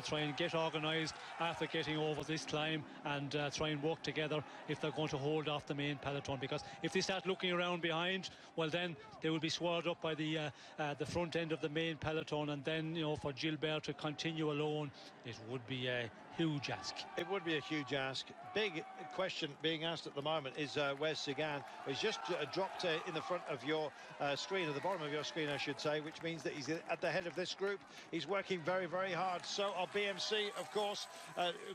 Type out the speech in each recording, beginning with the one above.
try and get organised after getting over this climb and try and work together if they're going to hold off the main peloton, because if they start looking around behind, well, then they will be swallowed up by the front end of the main peloton, and then, you know, for Gilbert to continue alone, it would be a huge ask. It would be a huge ask. Big question being asked at the moment is where's Sagan? He's just dropped in the front of your screen, at the bottom of your screen I should say, which means that he's at the head of this group. He's working very, very hard. So are BMC, of course,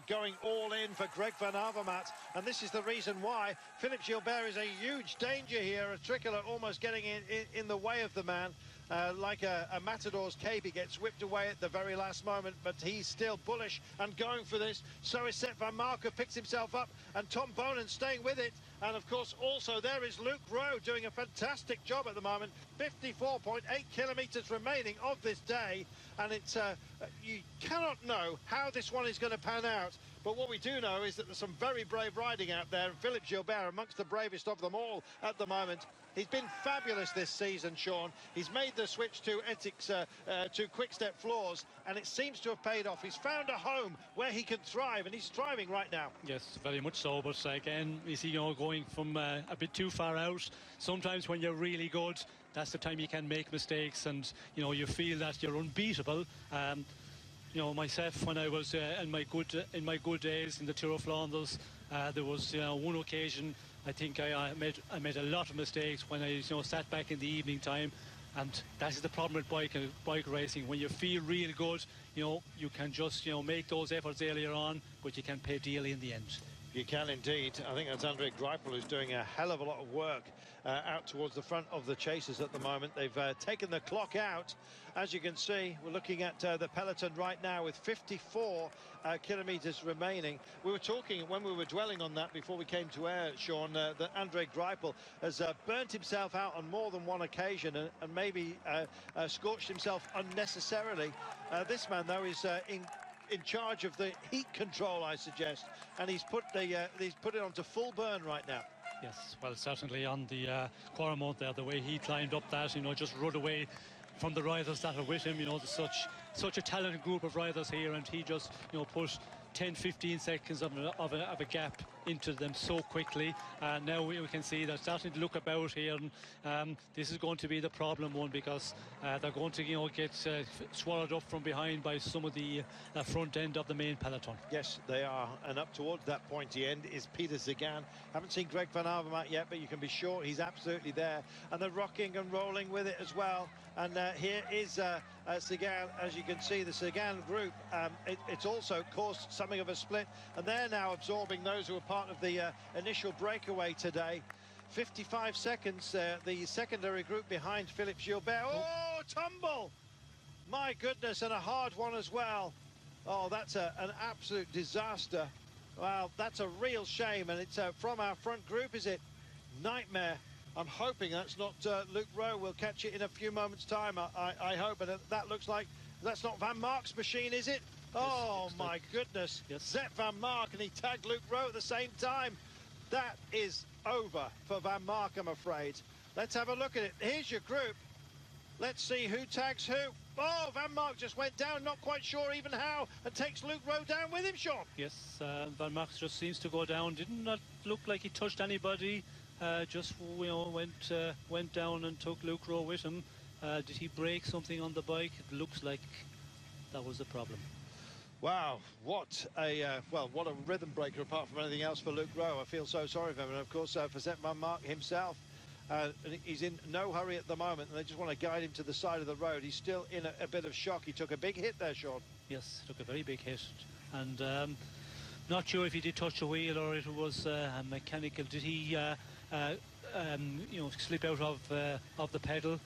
going all in for Greg van Avermaet, and this is the reason why Philippe Gilbert is a huge danger here. A tricolor almost getting in the way of the man. Like a matador's cape, he gets whipped away at the very last moment, but he's still bullish and going for this. So is Sepp van Marken, picks himself up, and Tom Bonen staying with it. And of course also there is Luke Rowe doing a fantastic job at the moment. 54.8 kilometres remaining of this day, and it's you cannot know how this one is going to pan out. But what we do know is that there's some very brave riding out there, and Philippe Gilbert amongst the bravest of them all at the moment. He's been fabulous this season, Sean. He's made the switch to Ethics, to quick-step floors, and it seems to have paid off. He's found a home where he can thrive, and he's thriving right now. Yes, very much so, but again, you see, you know, going from a bit too far out. Sometimes when you're really good, that's the time you can make mistakes, and, you know, you feel that you're unbeatable. You know, myself, when I was in my good days in the Tour of Flanders, there was, you know, one occasion I think I made a lot of mistakes when I, you know, sat back in the evening time, and that is the problem with bike racing. When you feel really good, you know, you can just, you know, make those efforts earlier on, but you can pay dearly in the end. You can indeed. I think that's Andre Greipel who's doing a hell of a lot of work out towards the front of the chasers at the moment. They've taken the clock out. As you can see, we're looking at the peloton right now with 54 kilometres remaining. We were talking, when we were dwelling on that before we came to air, Sean, that Andre Greipel has burnt himself out on more than one occasion and maybe scorched himself unnecessarily. This man, though, is in charge of the heat control, I suggest, and he's put it onto full burn right now. Yes, well, certainly on the Quaremont there, the way he climbed up that, you know, just rode away from the riders that are with him. You know, there's such a talented group of riders here, and he just, you know, put 10-15 seconds of a gap into them so quickly. And now we can see they're starting to look about here, and this is going to be the problem one, because they're going to, you know, get swallowed up from behind by some of the front end of the main peloton. Yes, they are, and up towards that pointy end is Peter Sagan. Haven't seen Greg van Avermaet yet, but you can be sure he's absolutely there, and they're rocking and rolling with it as well. And here is Sagan. As you can see, the Sagan group, it's also caused something of a split, and they're now absorbing those who were part of the initial breakaway today. 55 seconds, the secondary group behind Philippe Gilbert. Oh, tumble! My goodness, and a hard one as well. Oh, that's an absolute disaster. Well, that's a real shame, and it's from our front group, is it? Nightmare. I'm hoping that's not Luke Rowe. We'll catch it in a few moments' time, I hope. And that looks like that's not Van Mark's machine, is it? Oh, yes, my goodness. Yes. Sepp van Mark, and he tagged Luke Rowe at the same time. That is over for Van Mark, I'm afraid. Let's have a look at it. Here's your group. Let's see who tags who. Oh, Van Mark just went down, not quite sure even how, and takes Luke Rowe down with him, Sean. Yes, Van Mark just seems to go down. Did not look like he touched anybody. Just, you know, went down and took Luke Rowe with him. Did he break something on the bike? It looks like that was the problem. Wow, what a rhythm breaker apart from anything else for Luke Rowe. I feel so sorry for him, and of course for Sepp van Mark himself. He's in no hurry at the moment, and they just want to guide him to the side of the road. He's still in a bit of shock. He took a big hit there, Sean. Yes, took a very big hit, and not sure if he did touch a wheel or it was a mechanical. Did he, you know, slip out of the pedal?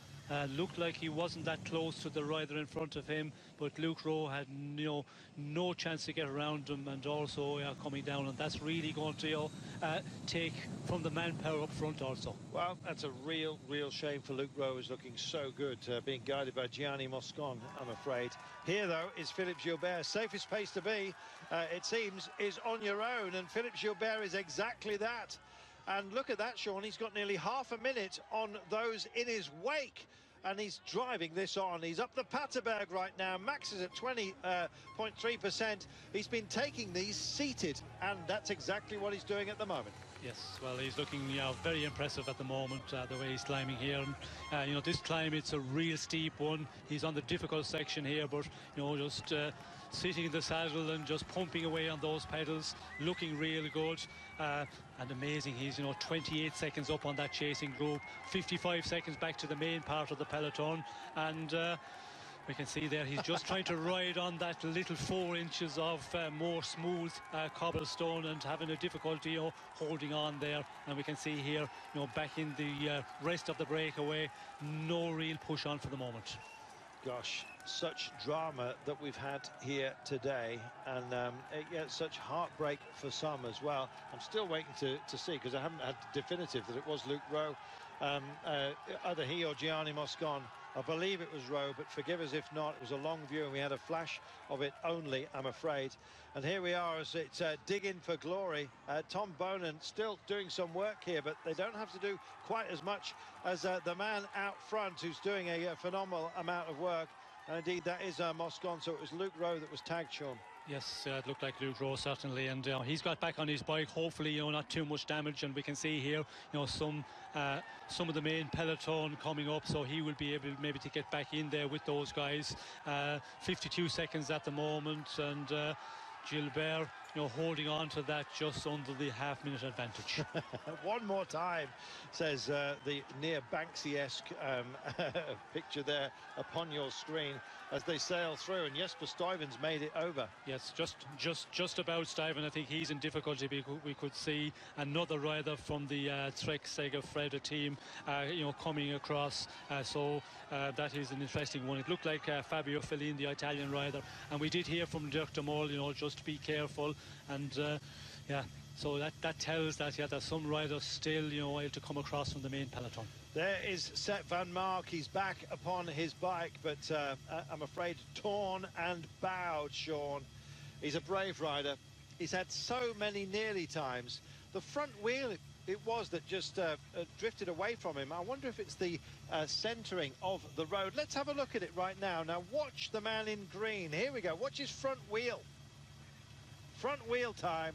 Looked like he wasn't that close to the rider in front of him, but Luke Rowe had, you know, no chance to get around him, and also coming down, and that's really going to, you know, take from the manpower up front also. Well, that's a real shame for Luke Rowe, who's looking so good, being guided by Gianni Moscon, I'm afraid. Here, though, is Philippe Gilbert. Safest place to be, it seems, is on your own, and Philippe Gilbert is exactly that. And look at that, Sean. He's got nearly half a minute on those in his wake. and he's driving this on. He's up the Paterberg right now. Max is at 20.3%. He's been taking these seated, and that's exactly what he's doing at the moment. Yes, well, he's looking very impressive at the moment, the way he's climbing here. And, this climb, it's a real steep one. He's on the difficult section here, but, just sitting in the saddle and just pumping away on those pedals, looking real good. And amazing, he's 28 seconds up on that chasing group, 55 seconds back to the main part of the peloton, and we can see there he's just trying to ride on that little 4 inches of more smooth cobblestone, and having a difficulty holding on there. And we can see here back in the rest of the breakaway, no real push on for the moment. Gosh, such drama that we've had here today, and such heartbreak for some as well. I'm still waiting to see, because I haven't had definitive that it was Luke Rowe, either he or Gianni Moscon. I believe it was Rowe, but forgive us if not. It was a long view and we had a flash of it only, I'm afraid. And here we are as it's digging for glory. Tom Bonan still doing some work here, but they don't have to do quite as much as the man out front, who's doing a phenomenal amount of work. And indeed, that is Moscon, so it was Luke Rowe that was tagged, Sean. Yes, it looked like Luke Rowe, certainly, and he's got back on his bike. Hopefully, not too much damage, and we can see here, some of the main peloton coming up, so he will be able maybe to get back in there with those guys. 52 seconds at the moment, and Gilbert, holding on to that just under the half-minute advantage. One more time, says the near Banksy-esque picture there upon your screen as they sail through, and Jesper Stuyven's made it over. Yes, just about Stuyven. I think he's in difficulty. We could see another rider from the Trek Segafredo team, coming across. So that is an interesting one. It looked like Fabio Fellini, the Italian rider, and we did hear from Dirk de Mol, just be careful. And so that tells that there's some riders still able to come across from the main peloton. There is Sepp van Mark. He's back upon his bike, but I'm afraid torn and bowed, Sean. He's a brave rider. He's had so many nearly times. The front wheel it was that just drifted away from him. I wonder if it's the centering of the road. Let's have a look at it right now. Now watch the man in green. Here we go. Watch his front wheel. Front wheel time.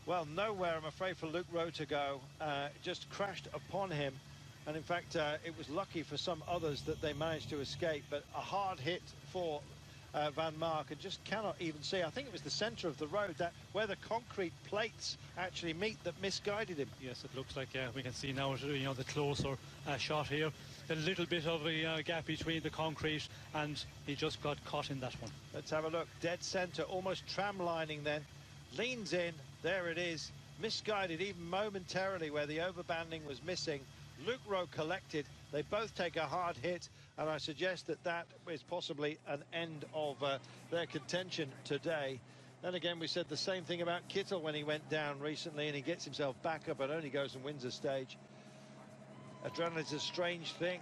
Well, nowhere, I'm afraid, for Luke Rowe to go. Just crashed upon him. And in fact, it was lucky for some others that they managed to escape. But a hard hit for Van Mark, and just cannot even see. I think it was the centre of the road, that where the concrete plates actually meet, that misguided him. Yes, it looks like we can see now, the closer shot here. A little bit of a gap between the concrete, and he just got caught in that one. Let's have a look. Dead centre, almost tram lining then. Leans in. There it is. Misguided even momentarily where the overbanding was missing. Luke Rowe collected. They both take a hard hit, and I suggest that is possibly an end of their contention today. Then again, we said the same thing about Kittel when he went down recently, and he gets himself back up and only goes and wins a stage. Adrenaline's a strange thing.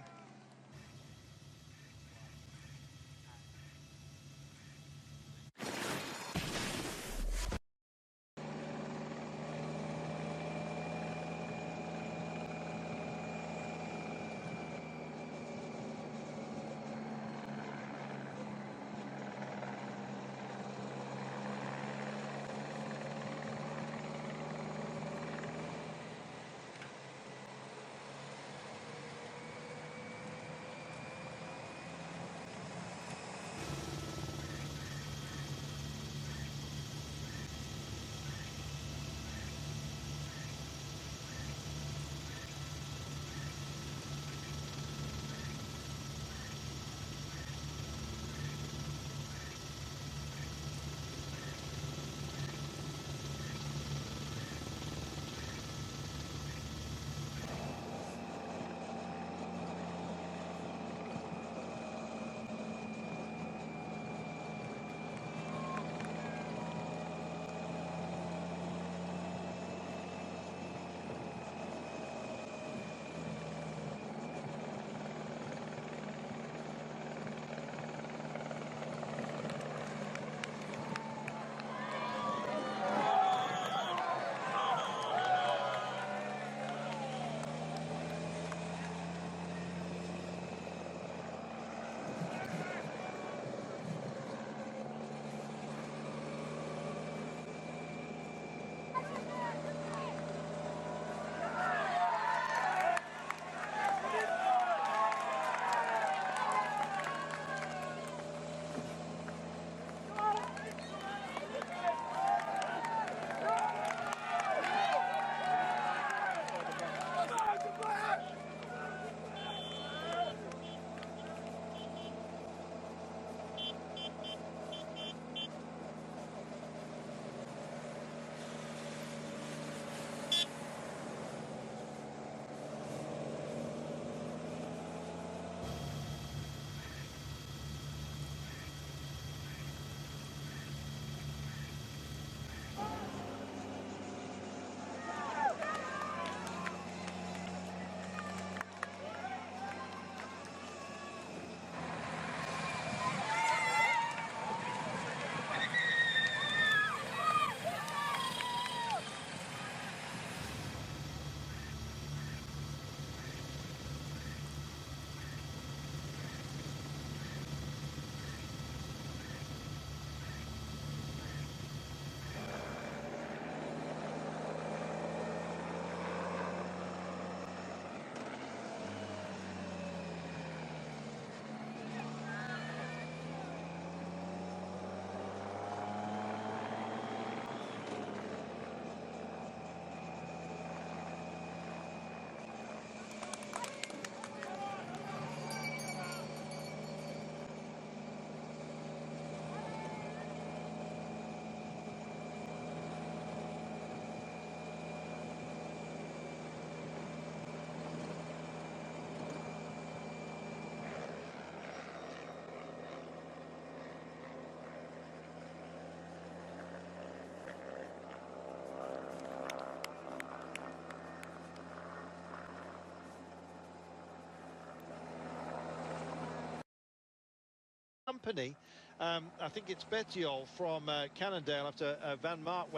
company. I think it's Bettiol from Cannondale after Van Mark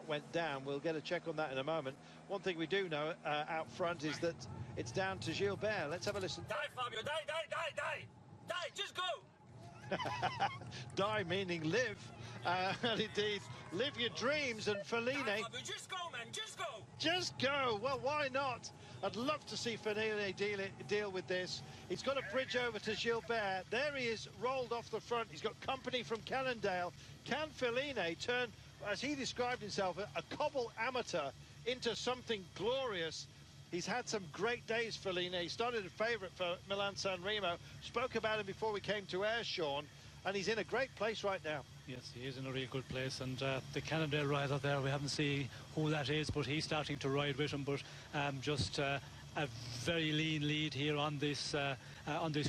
went down. We'll get a check on that in a moment. One thing we do know out front is that it's down to Gilbert. Let's have a listen. Die, Fabio, die, just go. Die meaning live, and indeed live your dreams. And Fellini, Fabio, just go, man, just go. Just go. Well, why not? I'd love to see Fellini deal with this. He's got a bridge over to Gilbert. There he is, rolled off the front. He's got company from Cannondale. Can Fellini turn, as he described himself, a cobble amateur into something glorious? He's had some great days, Fellini. He started a favourite for Milan-San Remo. Spoke about him before we came to air, Sean. And he's in a great place right now. Yes, he is in a really good place. And the Cannondale rider there, we haven't seen who that is, but he's starting to ride with him. But just a very lean lead here on this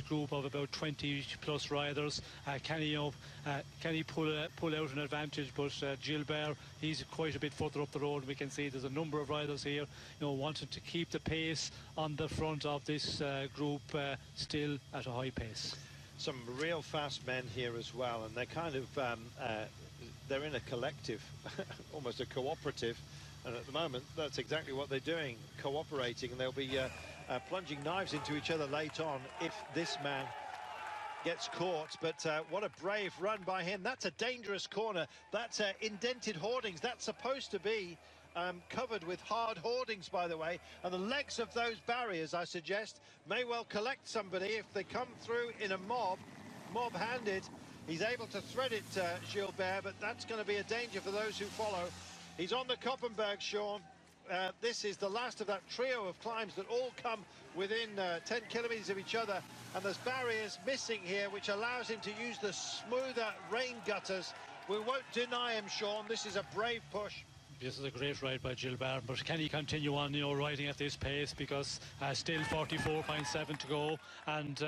group of about 20+ riders. Can he pull out an advantage? But Gilbert, he's quite a bit further up the road. We can see there's a number of riders here, wanting to keep the pace on the front of this group still at a high pace. Some real fast men here as well, and they're kind of they're in a collective, almost a cooperative, and at the moment that's exactly what they're doing, cooperating, and they'll be plunging knives into each other late on if this man gets caught. But what a brave run by him. That's a dangerous corner. That's indented hoardings. That's supposed to be covered with hard hoardings, by the way, and the legs of those barriers, I suggest, may well collect somebody if they come through in a mob-handed. He's able to thread it, Gilbert, but that's going to be a danger for those who follow. He's on the Koppenberg, Sean. This is the last of that trio of climbs that all come within 10 kilometres of each other, and there's barriers missing here, which allows him to use the smoother rain gutters. We won't deny him, Sean. This is a brave push. This is a great ride by Gilbert, but can he continue on, riding at this pace? Because still 44.7 to go, and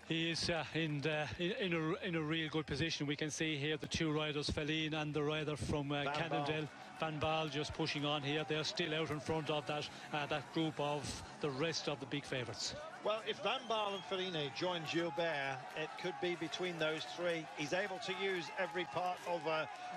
he is in a real good position. We can see here the two riders, Fellini and the rider from Cannondale, Van Baal, just pushing on here. They're still out in front of that group of the rest of the big favourites. Well, if Van Baal and Fellini join Gilbert, it could be between those three. He's able to use every part of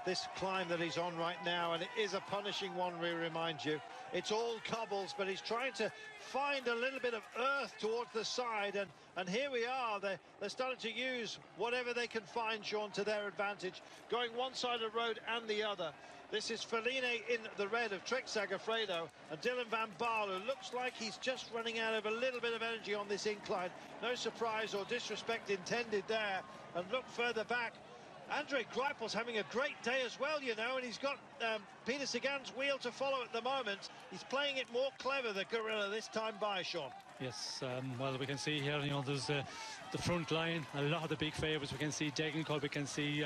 this climb that he's on right now, and it is a punishing one, we remind you. It's all cobbles, but he's trying to find a little bit of earth towards the side, and here we are. They're starting to use whatever they can find, Sean, to their advantage, going one side of the road and the other. This is Fellini in the red of Trek Segafredo, and Dylan Van Baal, who looks like he's just running out of a little bit of energy on this incline. No surprise or disrespect intended there. And look further back, Andre Greipel's having a great day as well, and he's got Peter Sagan's wheel to follow at the moment. He's playing it more clever, the gorilla, this time by, Sean. Yes, well, we can see here, there's the front line, a lot of the big favourites. We can see Degenkolb, we can see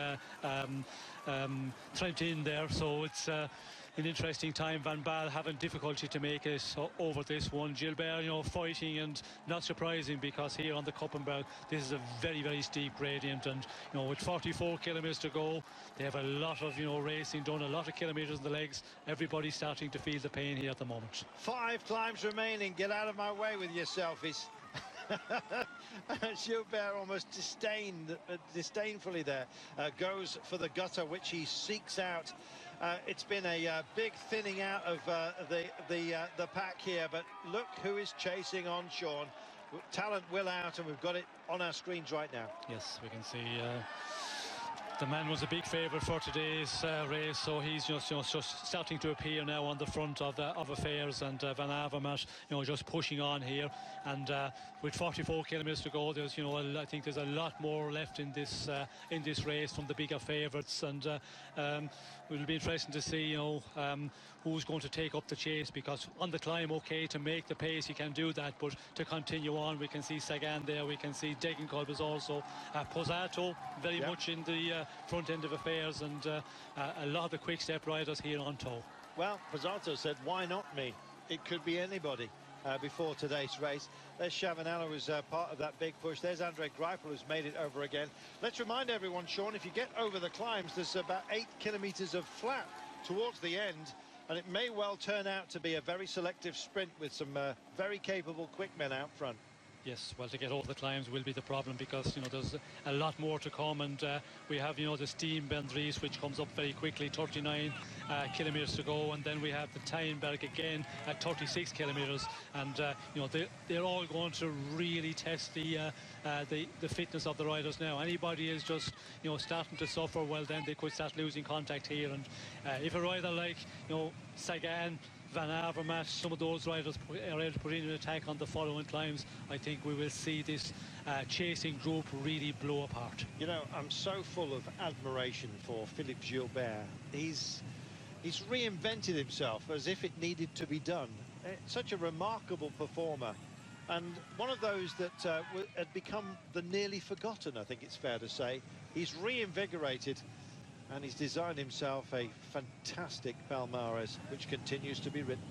Trent in there, so it's an interesting time. Van Baal having difficulty to make it over this one. Gilbert, fighting, and not surprising, because here on the Koppenberg, this is a very, very steep gradient, and with 44 kilometres to go, they have a lot of racing done, a lot of kilometres in the legs. Everybody's starting to feel the pain here at the moment. 5 climbs remaining. Get out of my way with your selfies. Gilbert almost disdainfully there goes for the gutter, which he seeks out. It's been a big thinning out of the pack here, but look who is chasing on, Sean. Talent will out, and we've got it on our screens right now. Yes, we can see the man was a big favourite for today's race, so he's just starting to appear now on the front of affairs, and Van Avermaet just pushing on here, and with 44 kilometres to go, there's I think there's a lot more left in this race from the bigger favourites, and it'll be interesting to see who's going to take up the chase, because on the climb, okay, to make the pace you can do that, but to continue on, we can see Sagan there, we can see Degenkolb is also, Pozzato very much in the front end of affairs, and a lot of the quick step riders here on tow. Well, Pozzato said, why not me? It could be anybody before today's race. There's Chavanella, who's part of that big push. There's Andre Greipel, who's made it over again. Let's remind everyone, Sean, if you get over the climbs, there's about 8 kilometres of flat towards the end, and it may well turn out to be a very selective sprint with some very capable quick men out front. Yes, well, to get over the climbs will be the problem because, there's a lot more to come, and we have, the Steam Bendries, which comes up very quickly, 39 kilometres to go, and then we have the Tyenberg again at 36 kilometres, and, they're all going to really test the fitness of the riders now. Anybody is just, starting to suffer, well, then they could start losing contact here, and if a rider like, Sagan, Van Avermaet, some of those riders are able to put in an attack on the following climbs, I think we will see this chasing group really blow apart. I'm so full of admiration for Philippe Gilbert. He's reinvented himself as if it needed to be done. Such a remarkable performer, and one of those that had become the nearly forgotten, I think it's fair to say. He's reinvigorated, and he's designed himself a fantastic palmarès, which continues to be written.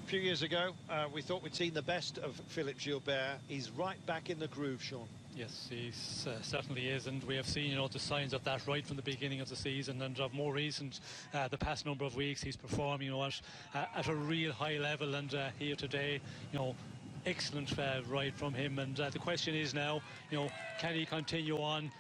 A few years ago, we thought we'd seen the best of Philippe Gilbert. He's right back in the groove, Sean. Yes, he certainly is, and we have seen, the signs of that right from the beginning of the season, and of more recent, the past number of weeks, he's performed, at a real high level, and here today, excellent ride from him, and the question is now, can he continue on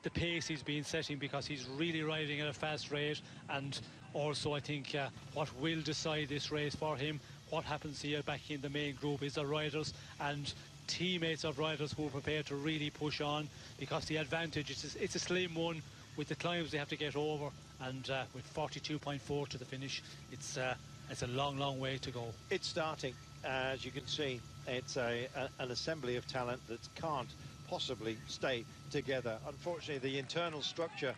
the pace he's been setting, because he's really riding at a fast rate, and also I think what will decide this race for him, what happens here back in the main group, is the riders and teammates of riders who are prepared to really push on, because the advantage it's a slim one with the climbs they have to get over, and with 42.4 to the finish, it's a long way to go. It's starting, as you can see. It's an assembly of talent that can't possibly stay together. Unfortunately, the internal structure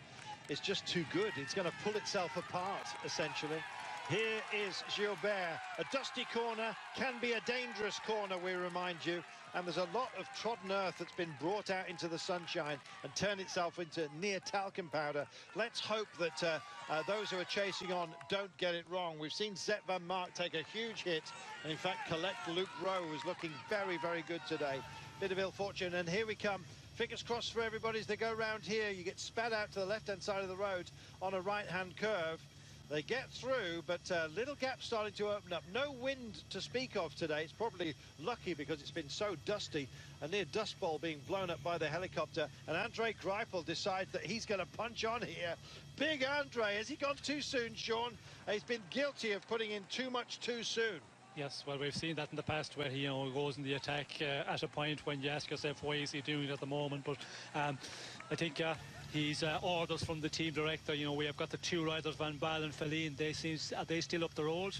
is just too good. It's going to pull itself apart, essentially. Here is Gilbert. A dusty corner can be a dangerous corner, we remind you. And there's a lot of trodden earth that's been brought out into the sunshine and turned itself into near talcum powder. Let's hope that those who are chasing on don't get it wrong. We've seen Zet van Mark take a huge hit. And in fact, Colette Luke Rowe is looking very, very good today. Bit of ill fortune, and here we come. Fingers crossed for everybody as they go round here. You get spat out to the left-hand side of the road on a right-hand curve. They get through, but little gaps starting to open up. No wind to speak of today. It's probably lucky because it's been so dusty. A near dust bowl being blown up by the helicopter. And Andre Greipel decides that he's going to punch on here. Big Andre, has he gone too soon, Sean? He's been guilty of putting in too much too soon. Yes, well, we've seen that in the past where he goes in the attack at a point when you ask yourself, why is he doing it at the moment? But I think he's orders from the team director. We have got the two riders, Van Baal and Feline. Are they still up the road?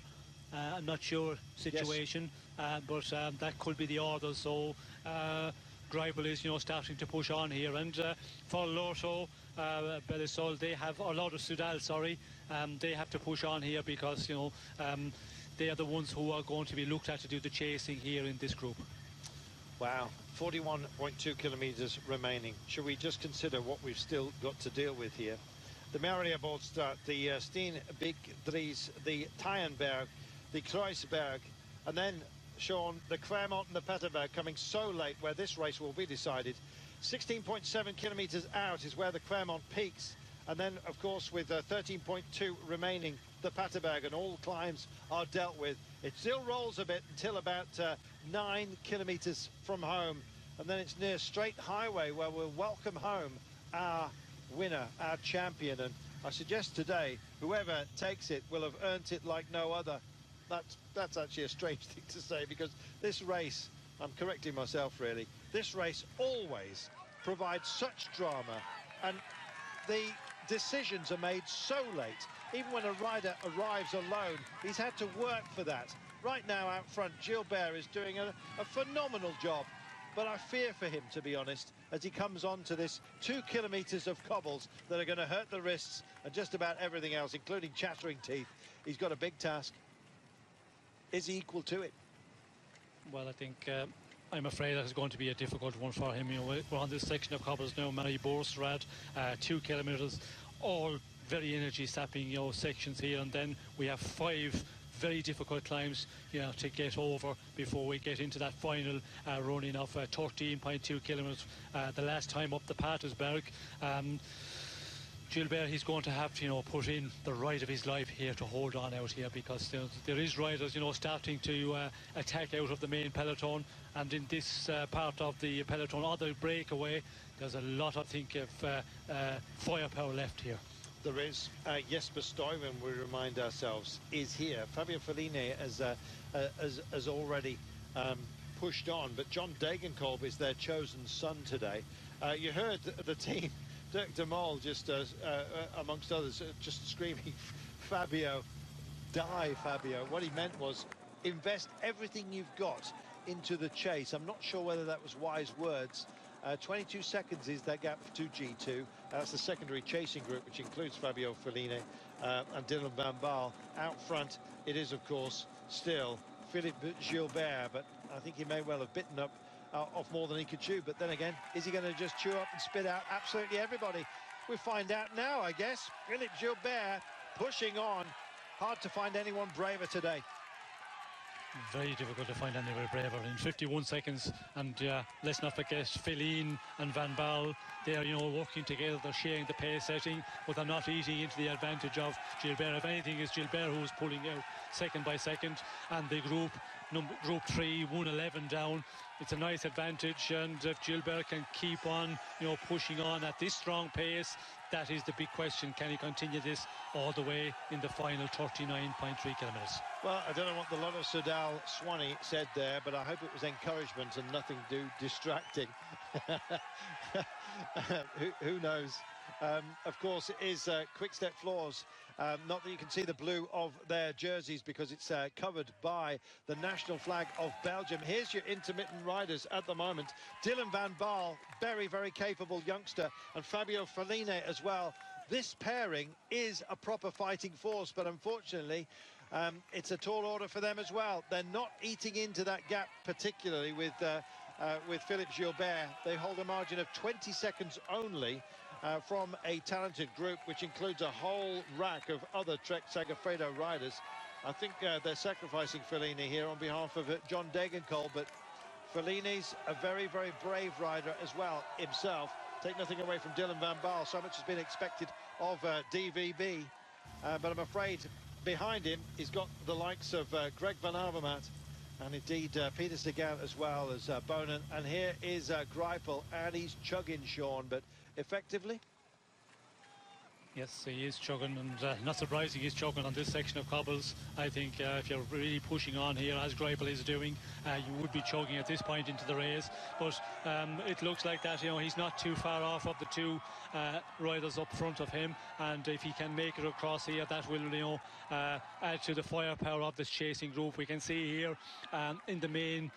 I'm not sure situation, yes. But that could be the orders. So Greipel is, starting to push on here. And for Lotto, Belisol, they have, or Lotto Sudal, sorry, they have to push on here because, they are the ones who are going to be looked at to do the chasing here in this group. Wow, 41.2 kilometres remaining. Should we just consider what we've still got to deal with here? The Mariabold start, the Steen Big Dries, the Tyenberg, the Kruisberg, and then, Sean, the Claremont and the Paterberg coming so late where this race will be decided. 16.7 kilometres out is where the Claremont peaks. And then, of course, with 13.2 remaining, the Paterberg, and all climbs are dealt with. It still rolls a bit until about 9 kilometres from home. And then it's near Straight Highway where we'll welcome home our winner, our champion. And I suggest today, whoever takes it will have earned it like no other. That's actually a strange thing to say, because this race, I'm correcting myself really, this race always provides such drama, and the decisions are made so late. Even when a rider arrives alone, he's had to work for that. Right now out front, Gilbert is doing a phenomenal job, but I fear for him, to be honest, as he comes on to this 2 kilometres of cobbles that are going to hurt the wrists and just about everything else, including chattering teeth. He's got a big task. Is he equal to it? Well, I think I'm afraid that is going to be a difficult one for him. We're on this section of cobbles now, Mary-Bourstrad, 2 kilometres, all very energy sapping sections here, and then we have 5 very difficult climbs to get over before we get into that final running of 13.2 kilometres the last time up the Patersberg. Gilbert, he's going to have to, put in the ride of his life here to hold on out here, because there is riders, starting to attack out of the main peloton, and in this part of the peloton, or the breakaway, there's a lot, I think, of firepower left here. There is. Jesper Stuyven, we remind ourselves, is here. Fabio Fellini has already pushed on, but John Degenkolb is their chosen son today. You heard the team, Dirk de Mol, just amongst others, just screaming, Fabio, die, Fabio. What he meant was, invest everything you've got into the chase. I'm not sure whether that was wise words. 22 seconds is that gap to G2. That's the secondary chasing group, which includes Fabio Fellini and Dylan Van Baal. Out front, it is, of course, still Philippe Gilbert, but I think he may well have bitten up off more than he could chew. But then again, is he going to just chew up and spit out absolutely everybody? We'll find out now, I guess. Philippe Gilbert pushing on. Hard to find anyone braver today. Very difficult to find anywhere braver in 51 seconds, and let's not forget Fellini and Van Baal. They are, working together. They're sharing the pace setting, but they're not eating into the advantage of Gilbert. If anything, it's Gilbert who's pulling out second by second, and the group 3, 1:11 down. It's a nice advantage, and if Gilbert can keep on, pushing on at this strong pace, that is the big question. Can he continue this all the way in the final 39.3 kilometres? Well, I don't know what the Lotto Soudal Swanee said there, but I hope it was encouragement and nothing too distracting. Who knows? Of course, it is Quick Step Floors. Not that you can see the blue of their jerseys, because it's covered by the national flag of Belgium. Here's your intermittent riders at the moment. Dylan Van Baal, very, very capable youngster, and Fabio Fellini as well. This pairing is a proper fighting force, but unfortunately, it's a tall order for them as well. They're not eating into that gap, particularly with Philippe Gilbert. They hold a margin of 20 seconds only from a talented group, which includes a whole rack of other Trek Segafredo riders. I think they're sacrificing Fellini here on behalf of John Degenkolb, but Fellini's a very, very brave rider as well himself. Take nothing away from Dylan Van Baal. So much has been expected of DVB, but I'm afraid behind him he's got the likes of Greg Van Avermaet, and indeed Peter Sagan as well as Bonen. And here is Greipel, and he's chugging, Sean, but effectively. Yes, he is chugging, and not surprising he's chugging on this section of cobbles. I think if you're really pushing on here, as Greipel is doing, you would be chugging at this point into the race. But it looks like that, he's not too far off of the two riders up front of him, and if he can make it across here, that will, add to the firepower of this chasing group. We can see here in the main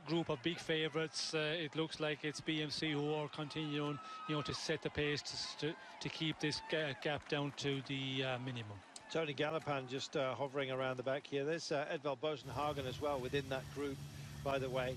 group of big favourites, it looks like it's BMC who are continuing, to set the pace to keep this gap down to the minimum. Tony Gallopin just hovering around the back here. There's Edvald Bosenhagen as well within that group, by the way.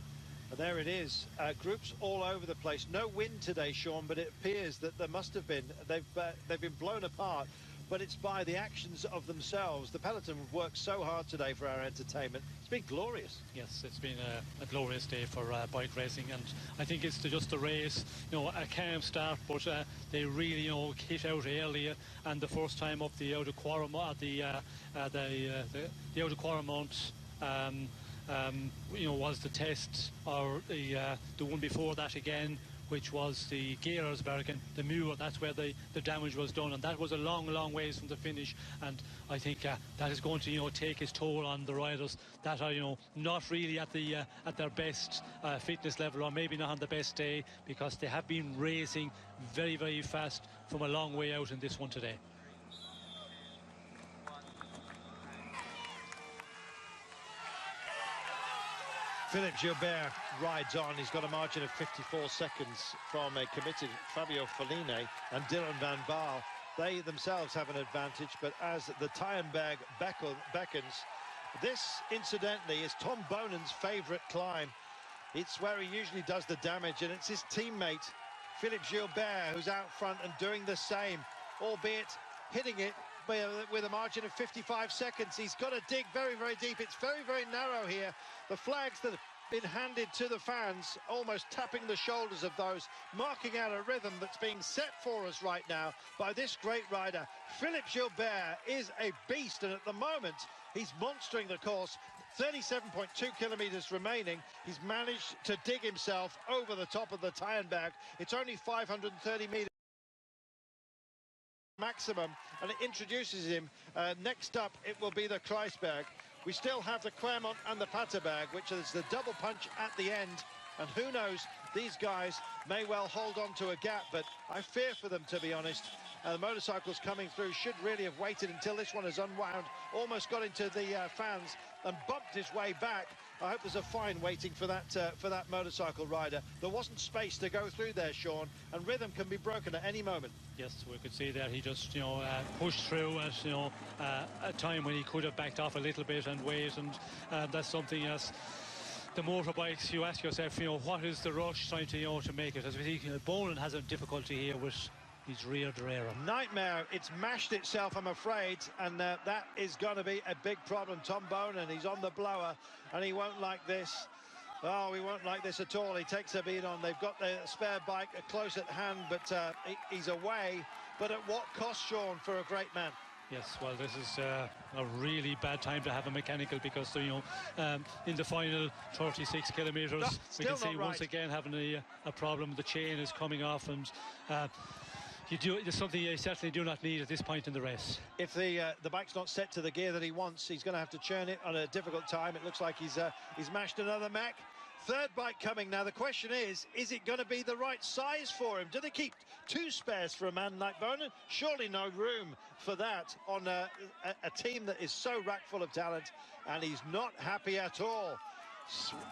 And there it is. Groups all over the place. No wind today, Sean, but it appears that there must have been. They've been blown apart, but it's by the actions of themselves. The peloton worked so hard today for our entertainment. It's been glorious. Yes, it's been a glorious day for bike racing, and I think it's just a race, a calm start, but they really, hit out earlier, and the first time up the Oude Quaremont, the Oude Quaremont, was the test, or the one before that again, which was the Gerersbergen, the Muir. That's where the damage was done, and that was a long ways from the finish. And I think that is going to take its toll on the riders that are not really at their best fitness level, or maybe not on the best day, because they have been racing very, very fast from a long way out in this one today. Philippe Gilbert rides on. He's got a margin of 54 seconds from a committed Fabio Fellini and Dylan Van Baal. They themselves have an advantage, but as the Tyenberg beckons, this, incidentally, is Tom Bonen's favourite climb. It's where he usually does the damage, and it's his teammate, Philippe Gilbert, who's out front and doing the same, albeit hitting it with a margin of 55 seconds. He's got to dig very, very deep. It's very, very narrow here. The flags that been handed to the fans, almost tapping the shoulders of those, marking out a rhythm that's being set for us right now by this great rider. Philippe Gilbert is a beast, and at the moment he's monstering the course. 37.2 kilometers remaining. He's managed to dig himself over the top of the Tyenberg. It's only 530 meters maximum, and it introduces him. Next up, it will be the Kreisberg. We still have the Clermont and the Paterberg, which is the double punch at the end. And who knows, these guys may well hold on to a gap, but I fear for them, to be honest. The motorcycles coming through should really have waited until this one is unwound, almost got into the fans and bumped his way back. I hope there's a fine waiting for that motorcycle rider. There wasn't space to go through there, Sean, and rhythm can be broken at any moment. Yes, we could see that he just, pushed through at, a time when he could have backed off a little bit and wait, and that's something else. The motorbikes, you ask yourself, what is the rush trying to, to make it? As we see, Boland has a difficulty here with his rear derailleur. Nightmare. It's mashed itself, I'm afraid, and that is going to be a big problem. Tom Bonan, he's on the blower, and he won't like this. Oh, he won't like this at all. He takes a beat on. They've got the spare bike close at hand, but he's away. But at what cost, Sean, for a great man? Yes, well, this is a really bad time to have a mechanical, because, in the final 36 kilometres, we can see once again having a problem. The chain is coming off, and it's something you certainly do not need at this point in the race. If the bike's not set to the gear that he wants, he's going to have to churn it on a difficult time. It looks like he's mashed another mech. Third bike coming now. The question is it going to be the right size for him? Do they keep two spares for a man like Bonan? Surely no room for that on a team that is so rack full of talent, and he's not happy at all.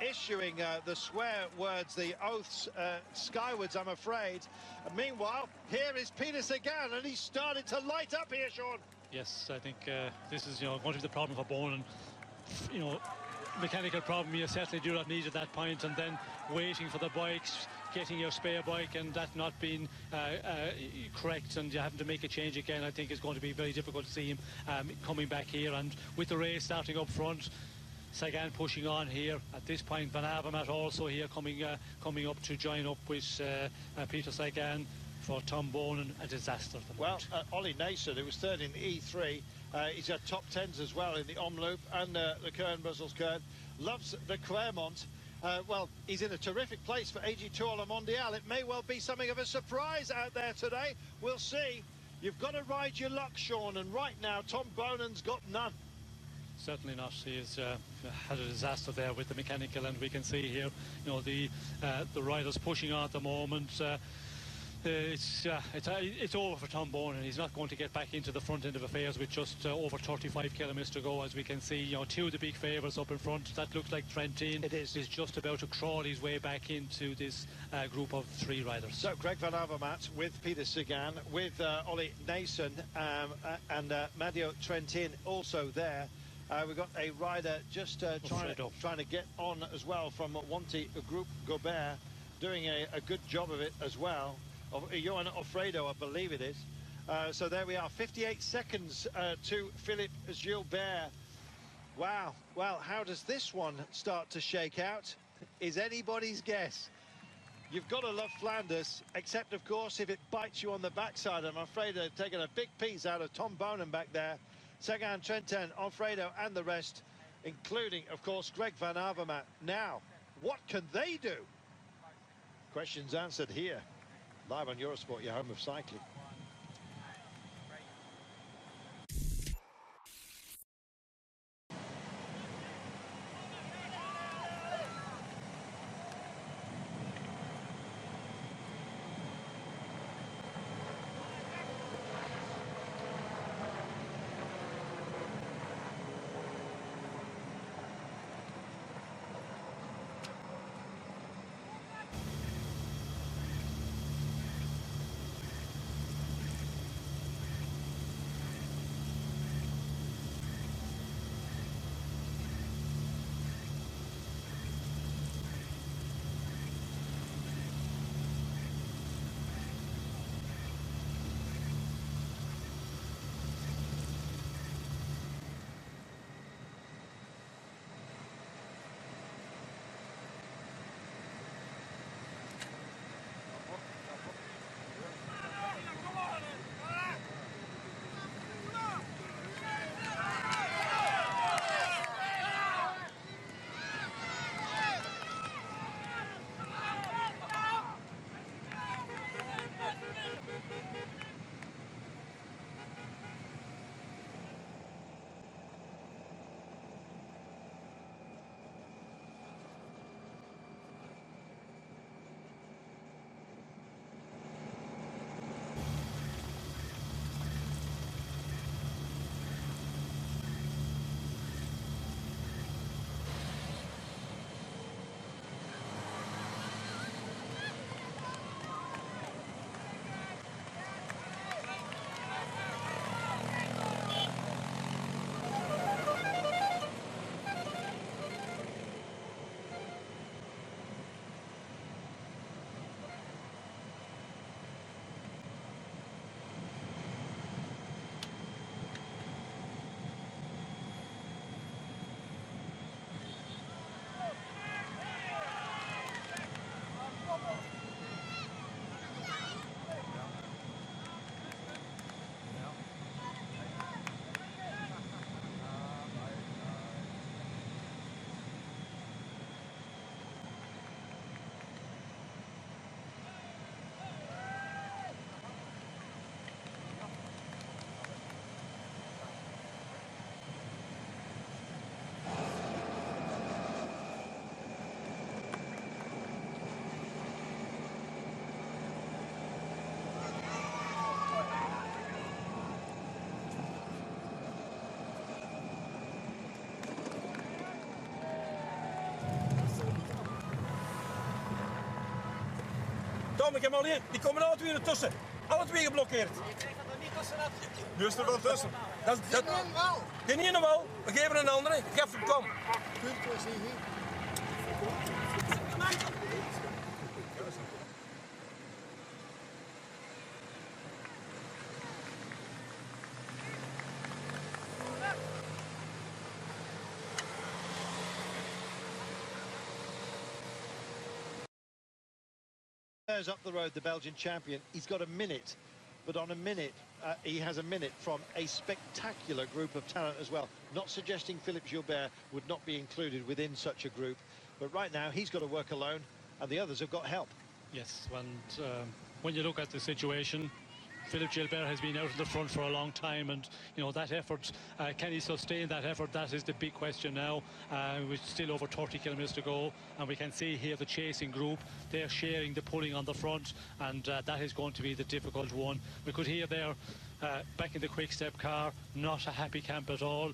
Issuing the swear words, the oaths skywards, I'm afraid. And meanwhile, here is Peter Sagan, and he's started to light up here, Sean. Yes, I think this is going to be the problem for Bonan. Mechanical problem you certainly do not need at that point, and then waiting for the bikes, getting your spare bike and that not being correct, and you having to make a change again. I think it's going to be very difficult to see him coming back here. And with the race starting up front, Sagan pushing on here at this point. Van Avermaet also here coming up to join up with Peter Sagan. For Tom Bonan, a disaster. Well, Ollie Nason, who was third in the E3, he's got top tens as well in the Omloop and the Kern, Brussels Kern. Loves the Clermont. Well, he's in a terrific place for AG Tour Le Mondial. It may well be something of a surprise out there today. We'll see. You've got to ride your luck, Sean, and right now Tom Bonan's got none. Certainly not. He's had a disaster there with the mechanical, and we can see here, the riders pushing on at the moment. It's over for Tom Bonan. He's not going to get back into the front end of affairs with just over 35 kilometres to go. As we can see, two of the big favourites up in front. That looks like Trentin. It is just about to crawl his way back into this group of three riders. So Greg Van Avermaet with Peter Sagan, with Ollie Nason and Matteo Trentin also there. We've got a rider just trying to get on as well from Wanty Group Gobert, doing a good job of it as well. Johan Alfredo, I believe it is. So there we are, 58 seconds to Philippe Gilbert. Wow. Well, how does this one start to shake out is anybody's guess. You've got to love Flanders, except, of course, if it bites you on the backside. I'm afraid they've taken a big piece out of Tom Bonan back there. Sagan, Trentin, Alfredo and the rest, including, of course, Greg Van Avermaet. Now, what can they do? Questions answered here. Live on Eurosport, your home of cycling. Tom, ik heb hem al in. Die komen alle twee ertussen. Alle twee geblokkeerd. Je krijgt er niet tussenuit. Nu is er wel tussen. Dat, geen ene wel. We geven een andere. Geef hem, kom. Up the road, the Belgian champion. He's got a minute, but on a minute, he has a minute from a spectacular group of talent as well. Not suggesting Philippe Gilbert would not be included within such a group, but right now he's got to work alone, and the others have got help. Yes, and when you look at the situation, Philippe Gilbert has been out in the front for a long time, and you know that effort, can he sustain that effort? That is the big question now. With still over 30 kilometres to go, and we can see here the chasing group, they're sharing the pulling on the front, and that is going to be the difficult one. We could hear there back in the quick step car, not a happy camp at all.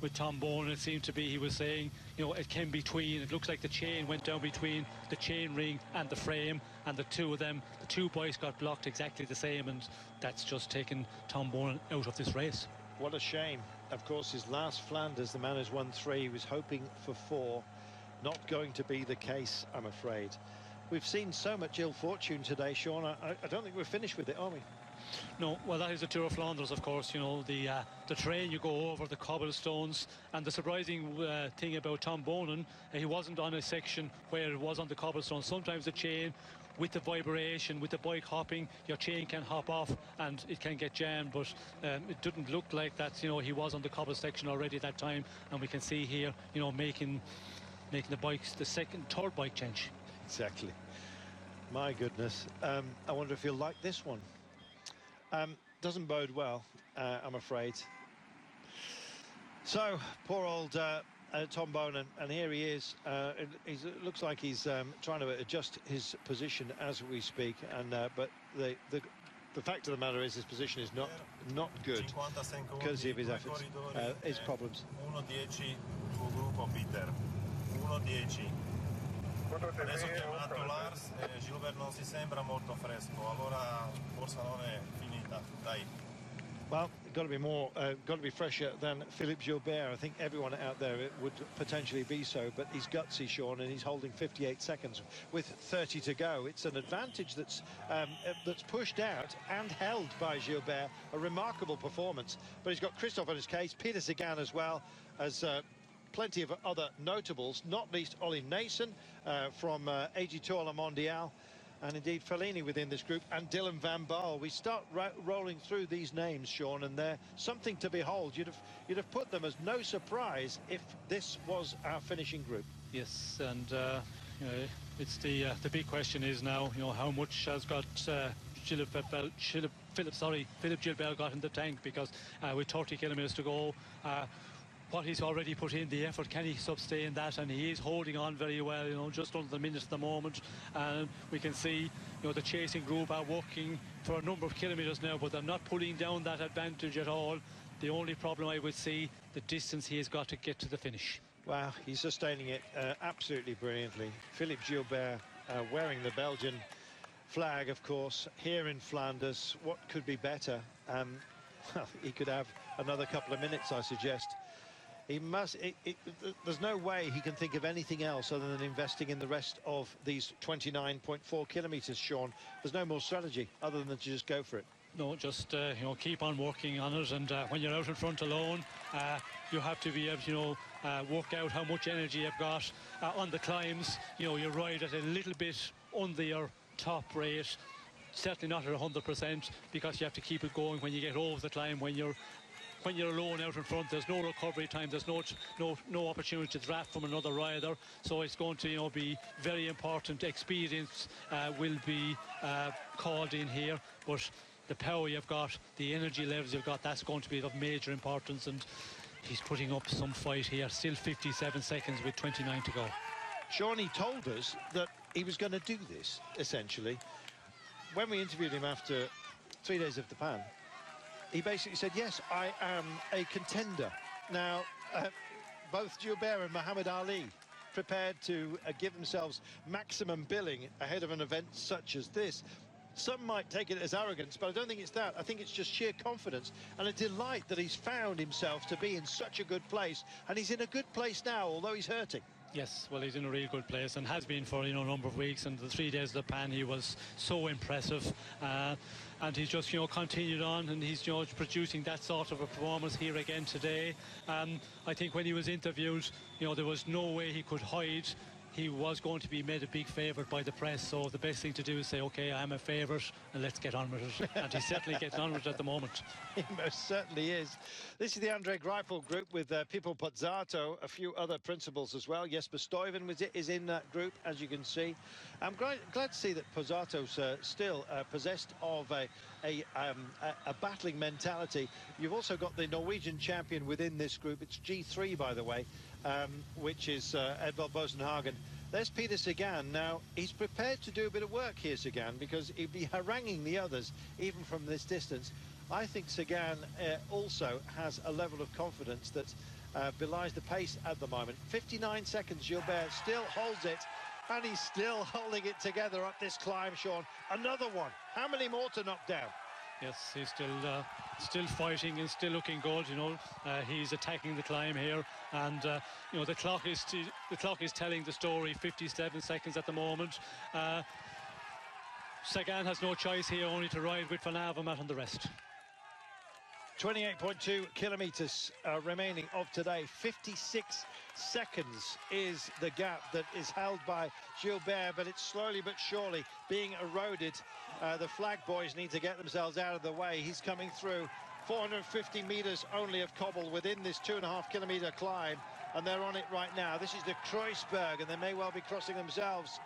With Tom Bowen, it seemed to be, he was saying, you know, it came between, it looks like the chain went down between the chain ring and the frame, and the two of them, the two boys got blocked exactly the same, and that's just taken Tom Bowen out of this race. What a shame. Of course, his last Flanders, the man who's won 3, he was hoping for 4. Not going to be the case, I'm afraid. We've seen so much ill fortune today, Sean. I don't think we're finished with it, are we? No, well, that is the Tour of Flanders, of course. You know, the train, you go over the cobblestones, and the surprising thing about Tom Bonen, he wasn't on a section where it was on the cobblestones. Sometimes the chain, with the vibration, with the bike hopping, your chain can hop off and it can get jammed, but it didn't look like that. You know, he was on the cobble section already at that time, and we can see here, you know, making the bikes, the third bike change. Exactly. My goodness. I wonder if he'll like this one. Doesn't bode well, I'm afraid. So, poor old Tom Bonen, and here he is. It looks like he's trying to adjust his position as we speak, and but the fact of the matter is his position is not good because of his efforts, his problems. 1:10 tuo gruppo, Peter. 1:10. Adesso ho chiamato Lars e Gilbert non si sembra molto fresco, allora forse non è finita, dai. Well, got to be more, got to be fresher than Philippe Gilbert. I think everyone out there would potentially be so, but he's gutsy, Sean, and he's holding 58 seconds with 30 to go. It's an advantage that's pushed out and held by Gilbert. A remarkable performance, but he's got Christophe on his case, Peter Sagan as well as plenty of other notables, not least Ollie Nason from AG Tour La Mondiale, and indeed Fellini within this group, and Dylan van Baal. We start rolling through these names, Sean, and they're something to behold. You'd have put them as no surprise if this was our finishing group. Yes, and you know, it's the big question is now, you know, how much has got Philippe Gilbert got in the tank, because with 30 kilometres to go, what he's already put in, the effort, can he sustain that? And he is holding on very well, you know, just under the minute at the moment. And we can see, you know, the chasing group are working for a number of kilometres now, but they're not pulling down that advantage at all. The only problem I would see, the distance he has got to get to the finish. Wow, he's sustaining it absolutely brilliantly. Philippe Gilbert wearing the Belgian flag, of course, here in Flanders. What could be better? Well, he could have another couple of minutes, I suggest. He must, there's no way he can think of anything else other than investing in the rest of these 29.4 kilometres, Sean. There's no more strategy other than to just go for it. No, just, you know, keep on working on it. And when you're out in front alone, you have to be able to, you know, work out how much energy you've got on the climbs. You know, you ride at a little bit under your top rate, certainly not at 100%, because you have to keep it going when you get over the climb. When you're alone out in front, there's no recovery time, there's no opportunity to draft from another rider, so it's going to, you know, be very important. Experience will be called in here, but the power you've got, the energy levels you've got, that's going to be of major importance, and he's putting up some fight here. Still 57 seconds with 29 to go. Sean, he told us that he was going to do this, essentially. When we interviewed him after 3 days of the Pan, he basically said, yes, I am a contender. Now, both Gilbert and Muhammad Ali prepared to give themselves maximum billing ahead of an event such as this. Some might take it as arrogance, but I don't think it's that. I think it's just sheer confidence and a delight that he's found himself to be in such a good place. And he's in a good place now, although he's hurting. Yes, well, he's in a real good place and has been for, a number of weeks. And the 3 days of the Pan, he was so impressive. And he's just, continued on, and he's, producing that sort of a performance here again today. I think when he was interviewed, there was no way he could hide. He was going to be made a big favourite by the press, so the best thing to do is say, OK, I'm a favourite, and let's get on with it. And he's certainly getting on with it at the moment. He most certainly is. This is the Andre Greipel group with Pippo Pozzato, a few other principals as well. Jesper Stuyven is in that group, as you can see. I'm glad to see that Pozzato's still possessed of a battling mentality. You've also got the Norwegian champion within this group. It's G3, by the way, which is Edvald Bosenhagen. There's Peter Sagan. Now, he's prepared to do a bit of work here, Sagan, because he'd be haranguing the others, even from this distance. I think Sagan also has a level of confidence that belies the pace at the moment. 59 seconds, Gilbert still holds it, and he's still holding it together up this climb, Sean. Another one. How many more to knock down? Yes, he's still fighting and still looking good. He's attacking the climb here, and the clock is telling the story. 57 seconds at the moment. Sagan has no choice here, only to ride with Van Avermaet and the rest. 28.2 kilometers remaining of today. 56 seconds is the gap that is held by Gilbert, but it's slowly but surely being eroded. The flag boys need to get themselves out of the way. He's coming through 450 meters only of cobble within this 2.5 kilometer climb, and they're on it right now. This is the Kreuzberg, and they may well be crossing themselves.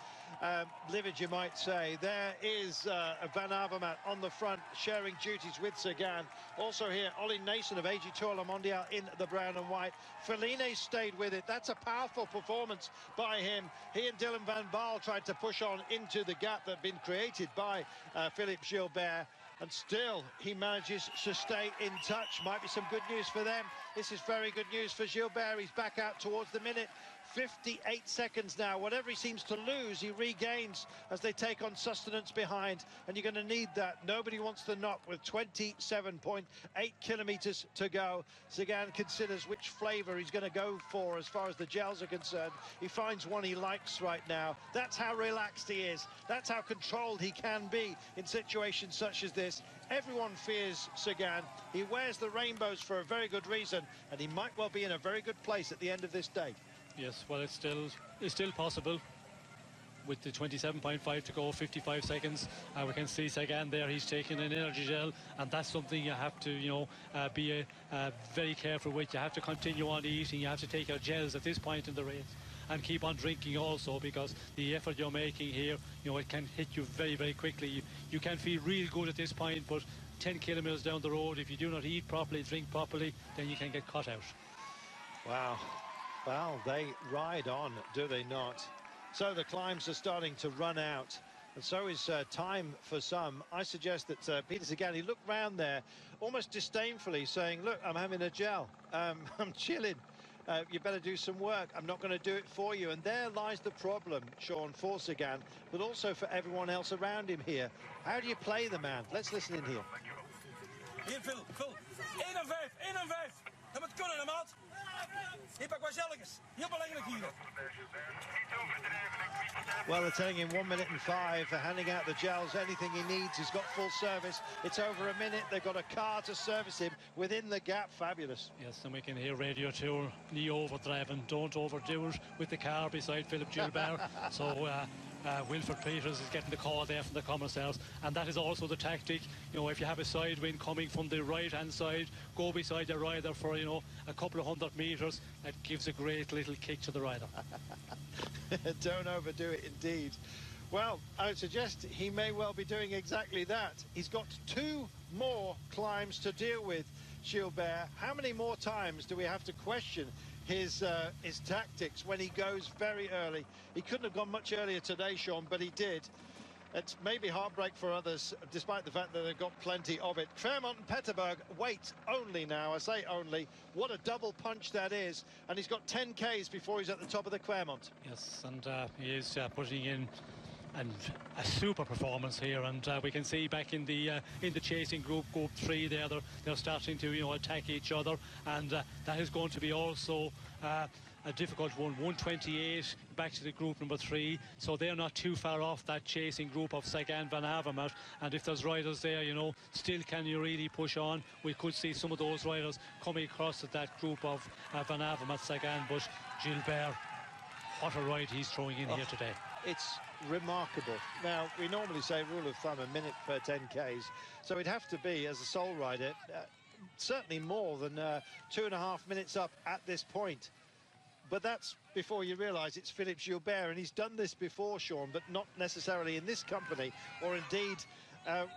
Livid, you might say. There is Van Avermaet on the front, sharing duties with Sagan. Also here, Ollie Nason of AG Tour Le Mondial in the brown and white. Feline stayed with it. That's a powerful performance by him. He and Dylan van Baal tried to push on into the gap that had been created by Philippe Gilbert. And still, he manages to stay in touch. Might be some good news for them. This is very good news for Gilbert. He's back out towards the minute. 58 seconds now. Whatever he seems to lose, he regains as they take on sustenance behind. And you're going to need that. Nobody wants to knock with 27.8 kilometers to go. Sagan considers which flavor he's going to go for as far as the gels are concerned. He finds one he likes right now. That's how relaxed he is. That's how controlled he can be in situations such as this. Everyone fears Sagan. He wears the rainbows for a very good reason, and he might well be in a very good place at the end of this day. Yes, well, it's still possible with the 27.5 to go, 55 seconds. We can see Sagan there. He's taking an energy gel, and that's something you have to, be very careful with. You have to continue on eating. You have to take your gels at this point in the race and keep on drinking also, because the effort you're making here, it can hit you very, very quickly. You can feel real good at this point, but 10 kilometers down the road, if you do not eat properly, drink properly, then you can get caught out. Wow. Well, they ride on, do they not? So the climbs are starting to run out, and so is time for some. I suggest that Peter Sagan, he looked round there almost disdainfully, saying, look, I'm having a gel. I'm chilling. You better do some work. I'm not going to do it for you. And there lies the problem, Sean, for Sagan, but also for everyone else around him here. How do you play the man? Let's listen in here. Hier, Phil. 51. Dat moet kunnen, hè, maat? Hier, pak maar zelfs. Heel belangrijk hier. Well, they're telling him 1 minute and 5. They're handing out the gels, anything he needs. He's got full service. It's over a minute. They've got a car to service him within the gap. Fabulous. Yes, and we can hear Radio Tour, nie overdriven, don't overdo it, with the car beside Philippe Gilbert. So Wilfred Peters is getting the call there from the commissars, and that is also the tactic. If you have a side wind coming from the right-hand side, go beside your rider for, a couple of 100 meters. That gives a great little kick to the rider. Don't overdo it, indeed. Well, I would suggest he may well be doing exactly that. He's got 2 more climbs to deal with, Gilbert. How many more times do we have to question his tactics when he goes very early? He couldn't have gone much earlier today, Sean, but he did. It's maybe heartbreak for others, despite the fact that they've got plenty of it. Claremont and Peterberg wait only now. I say only. What a double punch that is. And he's got 10 Ks before he's at the top of the Claremont. Yes, and he is putting in a super performance here, and we can see back in the chasing group 3 there, they're starting to attack each other, and that is going to be also a difficult one. 128 back to the group number 3, so they're not too far off that chasing group of Sagan, Van Avermaet, and if there's riders there, still can you really push on? We could see some of those riders coming across at that group of Van Avermaet, Sagan, but Gilbert, what a ride he's throwing in here today. It's remarkable. Now, we normally say rule of thumb, a minute per 10 Ks, so it'd have to be, as a sole rider, certainly more than 2.5 minutes up at this point. But that's before you realise it's Philippe Gilbert, and he's done this before, Sean, but not necessarily in this company, or indeed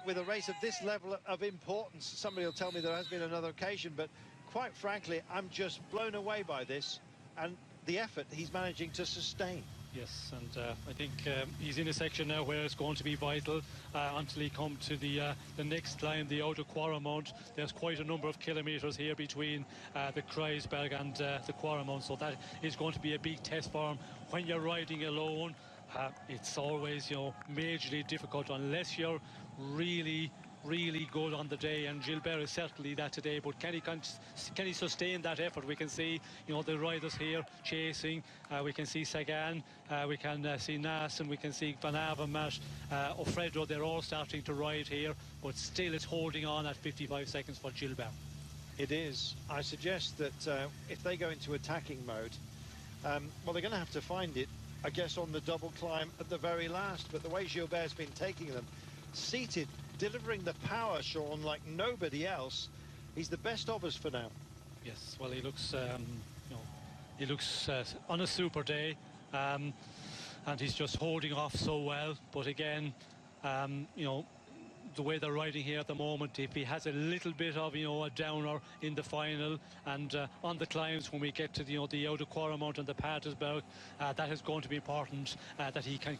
with a race of this level of importance. Somebody will tell me there has been another occasion, but quite frankly, I'm just blown away by this and the effort he's managing to sustain. Yes, and I think he's in a section now where it's going to be vital until he comes to the next climb, the Outer Quaremont. There's quite a number of kilometres here between the Kreisberg and the Quaremont, so that is going to be a big test for him. When you're riding alone, it's always, majorly difficult unless you're really good on the day, and Gilbert is certainly that today, but can he sustain that effort? We can see the riders here chasing, we can see Sagan, we can see Nas, and we can see Van Avermaet, Offredro. They're all starting to ride here, but still it's holding on at 55 seconds for Gilbert. It is. I suggest that if they go into attacking mode, well, they're going to have to find it, I guess, on the double climb at the very last. But the way Gilbert's been taking them, seated, delivering the power, Sean, like nobody else, he's the best of us for now. Yes, well, he looks on a super day, and he's just holding off so well. But again, the way they're riding here at the moment, if he has a little bit of a downer in the final and on the climbs when we get to the Outer Quaremont and the Patersberg, that is going to be important, that he can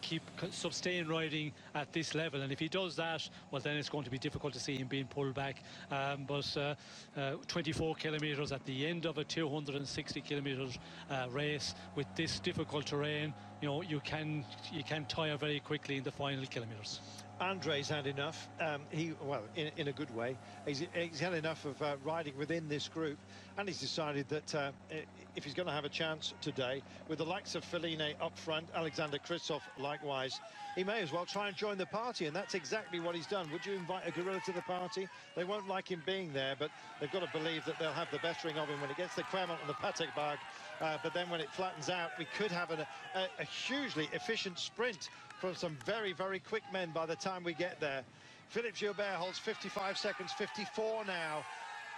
sustain riding at this level, and if he does that, well, then it's going to be difficult to see him being pulled back. But 24 kilometres at the end of a 260 kilometres race with this difficult terrain, you can tire very quickly in the final kilometres. Andre's had enough. Well, in a good way. He's had enough of riding within this group, and he's decided that if he's going to have a chance today, with the likes of Feline up front, Alexander Kristoff likewise, he may as well try and join the party, and that's exactly what he's done. Would you invite a gorilla to the party? They won't like him being there, but they've got to believe that they'll have the bettering of him when it gets to the Claremont and the Patersberg. But then when it flattens out, we could have a hugely efficient sprint from some very, very quick men by the time we get there. Philippe Gilbert holds 55 seconds, 54 now.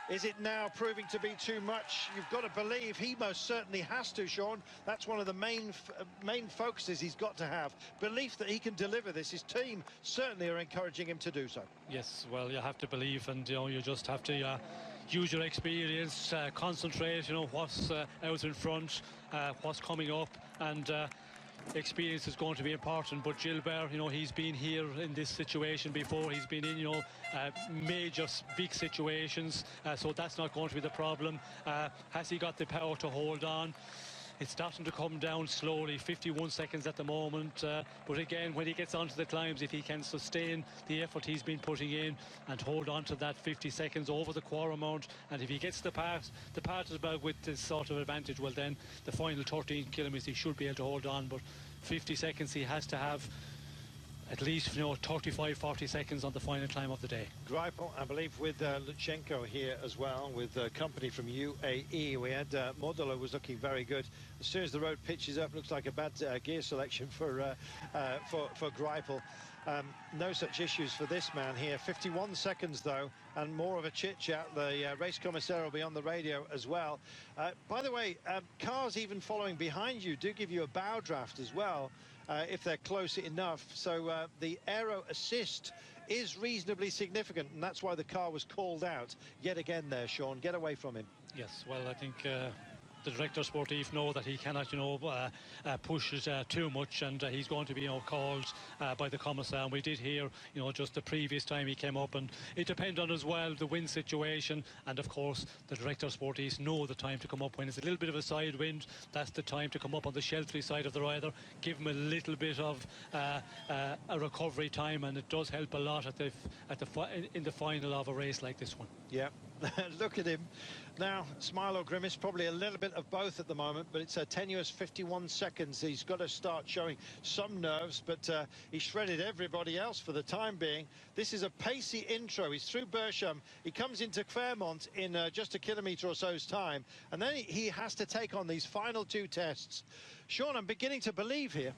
Is it now proving to be too much? You've got to believe he most certainly has to, Sean. That's one of the main focuses he's got to have. Belief that he can deliver this. His team certainly are encouraging him to do so. Yes, well, you have to believe, and you just have to use your experience, concentrate, what's out in front, what's coming up, and experience is going to be important. But Gilbert, he's been here in this situation before. He's been in major big situations, so that's not going to be the problem. Has he got the power to hold on? It's starting to come down slowly, 51 seconds at the moment, but again, when he gets onto the climbs, if he can sustain the effort he's been putting in and hold on to that 50 seconds over the Quaremont, and if he gets the Patersberg with this sort of advantage, well, then the final 13 kilometres he should be able to hold on, but 50 seconds he has to have at least 35-40 seconds on the final climb of the day. Greipel, I believe, with Lutsenko here as well, with company from UAE. We had Modulo was looking very good. As soon as the road pitches up, looks like a bad gear selection for Greipel. No such issues for this man here. 51 seconds though, and more of a chit chat. The race commissaire will be on the radio as well. By the way, cars even following behind you do give you a bow draft as well, if they're close enough. So the aero assist is reasonably significant, and that's why the car was called out yet again there, Sean. Get away from him. Yes, well, I think the director sportif know that he cannot, push it too much, and he's going to be, called by the commissar. And we did hear, just the previous time he came up, and it depends on as well the wind situation, and of course the director sportifs know the time to come up when it's a little bit of a side wind. That's the time to come up on the sheltery side of the rider, give him a little bit of a recovery time, and it does help a lot in the final of a race like this one. Yeah. Look at him now, smile or grimace, probably a little bit of both at the moment, but it's a tenuous 51 seconds. He's got to start showing some nerves, but he shredded everybody else for the time being. This is a pacey intro. He's through Bersham. He comes into Claremont in just a kilometre or so's time, and then he has to take on these final two tests. Sean, I'm beginning to believe here.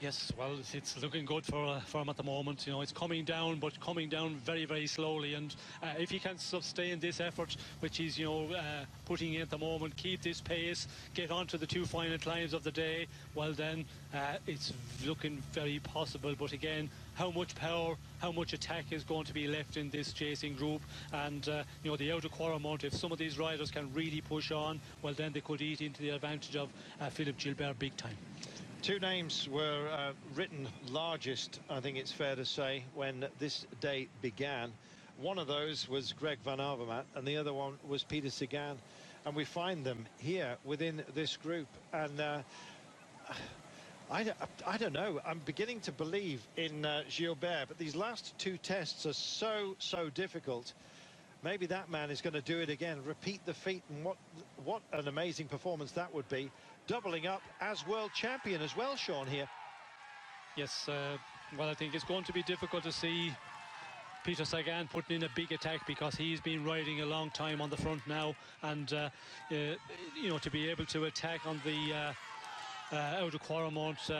Yes, well, it's looking good for him at the moment. It's coming down, but coming down very, very slowly. And if he can sustain this effort, which he's, putting in at the moment, keep this pace, get on to the two final climbs of the day, well then, it's looking very possible. But again, how much power, how much attack is going to be left in this chasing group? And, the outer Quaremont, if some of these riders can really push on, well then they could eat into the advantage of Philippe Gilbert big time. Two names were written largest, I think it's fair to say, when this day began. One of those was Greg Van Avermaet, and the other one was Peter Sagan. And we find them here within this group. And I don't know. I'm beginning to believe in Gilbert, but these last two tests are so difficult. Maybe that man is going to do it again, repeat the feat, and what an amazing performance that would be. Doubling up as world champion as well, Sean, here. Yes, well, I think it's going to be difficult to see Peter Sagan putting in a big attack, because he's been riding a long time on the front now, and to be able to attack on the outer Quaremont,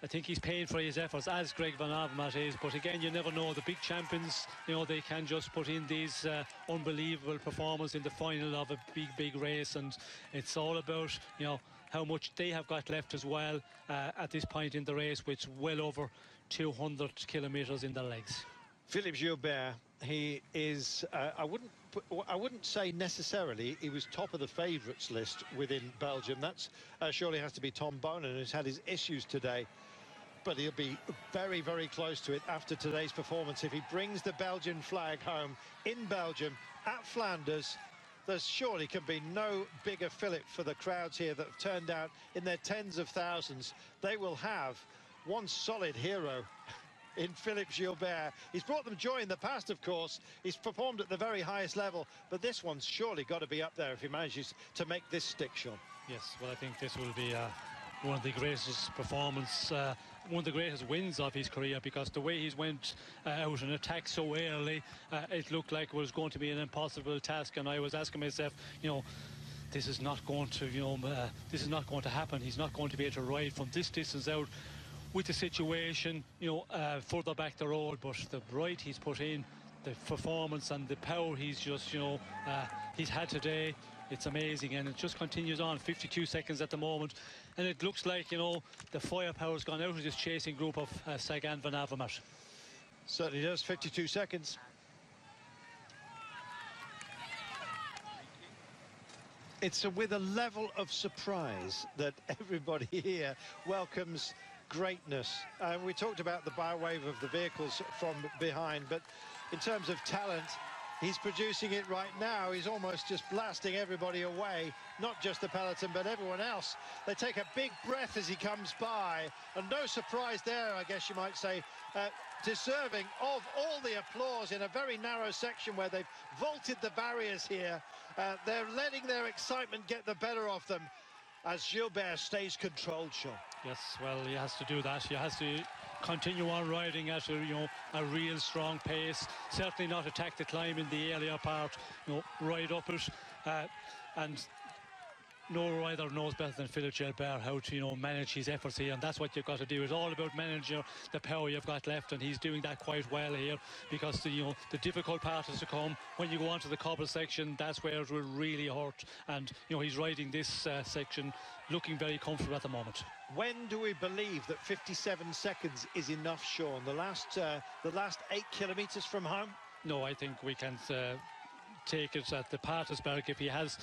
I think he's paying for his efforts, as Greg Van Avermaet is. But again, you never know. The big champions, they can just put in these unbelievable performances in the final of a big race. And it's all about, how much they have got left as well at this point in the race, which well over 200 kilometres in their legs. Philippe Gilbert, he is, I wouldn't say necessarily he was top of the favourites list within Belgium. That's surely has to be Tom Bonen, who's had his issues today. But he'll be very, very close to it after today's performance. If he brings the Belgian flag home in Belgium at Flanders, there surely can be no bigger fillip for the crowds here that have turned out in their tens of thousands. They will have one solid hero in Philippe Gilbert. He's brought them joy in the past, of course. He's performed at the very highest level, but this one's surely got to be up there if he manages to make this stick, Sean. Yes, well, I think this will be one of the greatest one of the greatest wins of his career, because the way he's went out and attacked so early, it looked like it was going to be an impossible task. And I was asking myself, this is not going to happen. He's not going to be able to ride from this distance out with the situation, further back the road. But the ride he's put in, the performance and the power he's just, he's had today, it's amazing. And it just continues on. 52 seconds at the moment, and it looks like, the firepower's gone out of this chasing group of Sagan Van Avermaet. Certainly does. 52 seconds. It's with a level of surprise that everybody here welcomes greatness. We talked about the bow wave of the vehicles from behind, but in terms of talent, he's producing it right now. He's almost just blasting everybody away, not just the peloton, but everyone else. They take a big breath as he comes by, and no surprise there, I guess you might say, deserving of all the applause in a very narrow section where they've vaulted the barriers here. They're letting their excitement get the better of them as Gilbert stays controlled, Sean. Yes, well, he has to do that. He has to continue on riding at a real strong pace. Certainly not attack the climb in the earlier part. Ride up it, and no rider knows better than Philippe Gilbert how to manage his efforts here, and that's what you've got to do. It's all about managing the power you've got left, and he's doing that quite well here, because the difficult part is to come when you go on to the cobble section. That's where it will really hurt, and he's riding this section looking very comfortable at the moment. When do we believe that 57 seconds is enough, Sean? The last 8 kilometres from home? No, I think we can take it at the Patersberg. If he has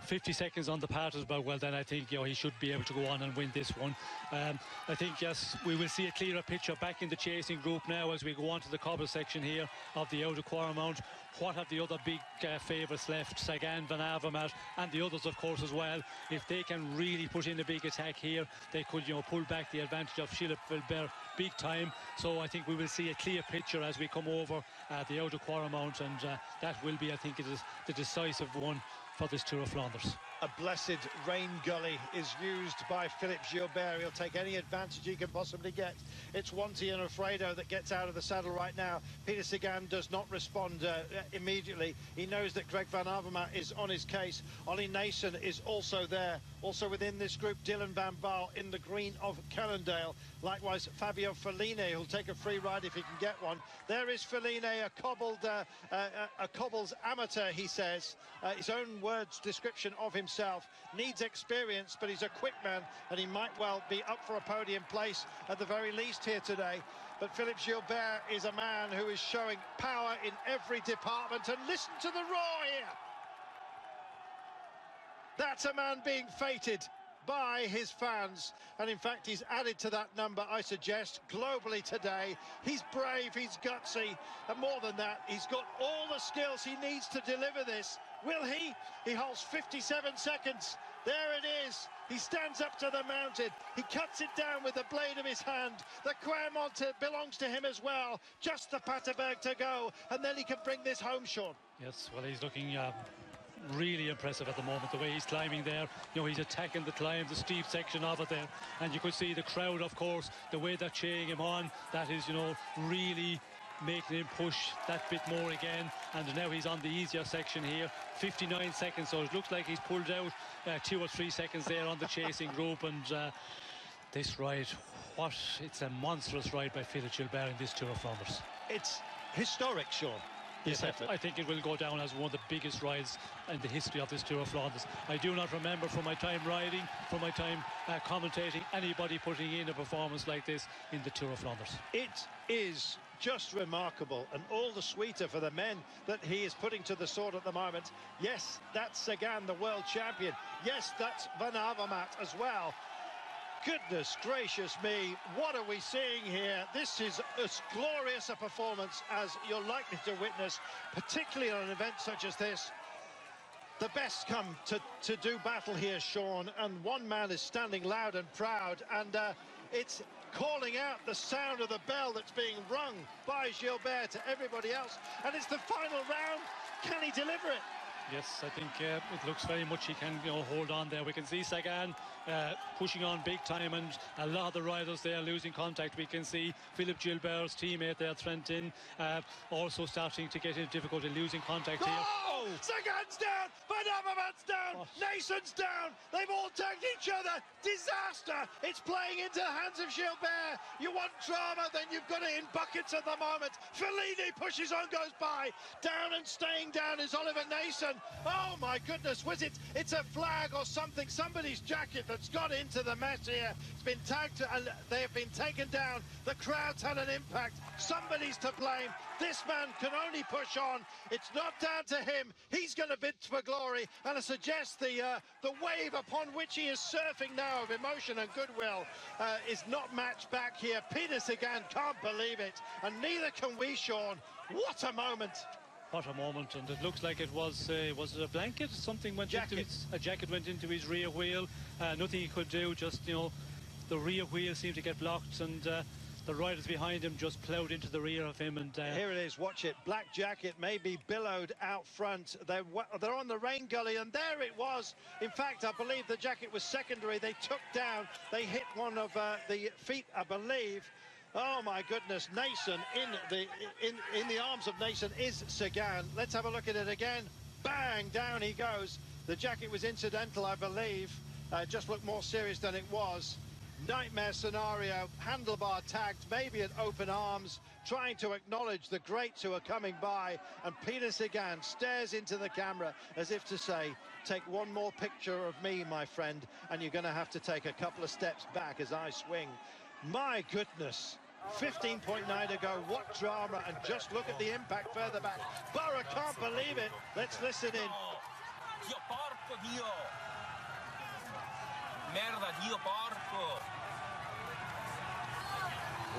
50 seconds on the Patersberg, well, then I think, you know, he should be able to go on and win this one. I think, yes, we will see a clearer picture back in the chasing group now as we go on to the cobble section here of the Oude Quaremont. What have the other big favourites left? Sagan, Van Avermaet, and the others, of course, as well. If they can really put in a big attack here, they could, you know, pull back the advantage of Philippe Gilbert big time. So I think we will see a clear picture as we come over the Oude Quaremont, and that will be, I think, it is the decisive one for this Tour of Flanders. A blessed rain gully is used by Philippe Gilbert. He'll take any advantage he can possibly get. It's Wanty and Alfredo that gets out of the saddle right now. Peter Sagan does not respond immediately. He knows that Greg Van Avermaet is on his case. Ollie Nason is also there. Also within this group, Dylan Van Baal in the green of Cannondale. Likewise, Fabio Fellini, who'll take a free ride if he can get one. There is Fellini, a cobbles amateur, he says. His own words description of himself. Needs experience, but he's a quick man, and he might well be up for a podium place at the very least here today. But Philippe Gilbert is a man who is showing power in every department, and listen to the roar here. That's a man being feted by his fans, and in fact he's added to that number, I suggest, globally today. He's brave, he's gutsy, and more than that, he's got all the skills he needs to deliver this. Will he? He holds 57 seconds. There it is. He stands up to the mountain. He cuts it down with the blade of his hand. The Quaremont belongs to him as well. Just the Paterberg to go, and then he can bring this home, Sean. Yes, well, he's looking really impressive at the moment, the way he's climbing there. You know, he's attacking the climb, the steep section of it there, and you could see the crowd, of course, the way they're cheering him on. That is, you know, really making him push that bit more again. And now he's on the easier section here, 59 seconds, so it looks like he's pulled out 2 or 3 seconds there on the chasing group. And this ride, it's a monstrous ride by Philippe Gilbert in this Tour of Flanders. It's historic, Sean. Yes, I think it will go down as one of the biggest rides in the history of this Tour of Flanders. I do not remember from my time riding, from my time commentating, anybody putting in a performance like this in the Tour of Flanders. It is just remarkable, and all the sweeter for the men that he is putting to the sword at the moment. Yes, that's Sagan, the world champion. Yes, that's Van Avermaet as well. Goodness gracious me, what are we seeing here? This is as glorious a performance as you're likely to witness, particularly on an event such as this. The best come to do battle here, Sean, and one man is standing loud and proud, and it's calling out the sound of the bell that's being rung by Gilbert to everybody else, and it's the final round. Can he deliver it? Yes, I think it looks very much he can, you know, hold on there. We can see Sagan pushing on big time, and a lot of the riders there losing contact. We can see Philippe Gilbert's teammate there, Trentin, also starting to get into difficulty, losing contact here. Oh! Sagan's down! Van Avermaet's down! Nason's down! They've all tagged each other! Disaster! It's playing into the hands of Gilbert! You want drama, then you've got it in buckets at the moment. Fellini pushes on, goes by. Down and staying down is Oliver Nason. Oh my goodness, it's a flag or something, somebody's jacket that's got into the mess here. It's been tagged and they have been taken down. The crowd's had an impact. Somebody's to blame. This man can only push on. It's not down to him. He's going to bid for glory, and I suggest the wave upon which he is surfing now of emotion and goodwill is not matched back here. Peter Sagan can't believe it, and neither can we, Sean. What a moment. What a moment, and it looks like it was it a blanket? Something went into a jacket went into his rear wheel. Nothing he could do, just, you know, the rear wheel seemed to get blocked, and the riders behind him just ploughed into the rear of him. And here it is, watch it. Black jacket maybe billowed out front. They're on the rain gully, and there it was. In fact, I believe the jacket was secondary. They took down, they hit one of the feet, I believe. Oh my goodness, Nason in the arms of Nason is Sagan. Let's have a look at it again. Bang, down he goes. The jacket was incidental, I believe. Just looked more serious than it was. Nightmare scenario, handlebar tagged, maybe at open arms, trying to acknowledge the greats who are coming by, and Peter Sagan stares into the camera as if to say, take one more picture of me, my friend, and you're going to have to take a couple of steps back as I swing. My goodness, 15.9 to go. What drama, and just look at the impact further back. Burra can't believe it. Let's listen in. Dio porco, Dio! Merda, Dio porco!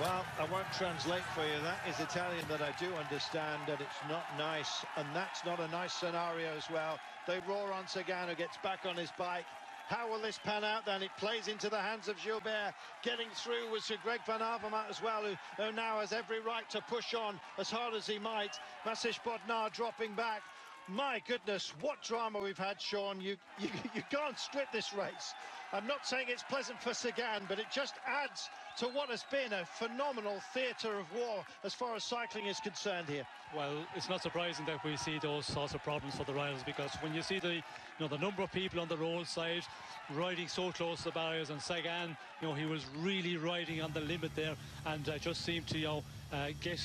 Well, I won't translate for you. That is Italian that I do understand, and it's not nice. And that's not a nice scenario as well. They roar on Sagan, who gets back on his bike. How will this pan out then? It plays into the hands of Gilbert. Getting through was Greg Van Avermaet as well, who now has every right to push on as hard as he might. Masish Bodnar dropping back. My goodness, what drama we've had, Sean. You can't script this race. I'm not saying it's pleasant for Sagan, but it just adds to what has been a phenomenal theatre of war as far as cycling is concerned here. Well, it's not surprising that we see those sorts of problems for the riders, because when you see the number of people on the roadside riding so close to the barriers, and Sagan, he was really riding on the limit there, and just seemed to get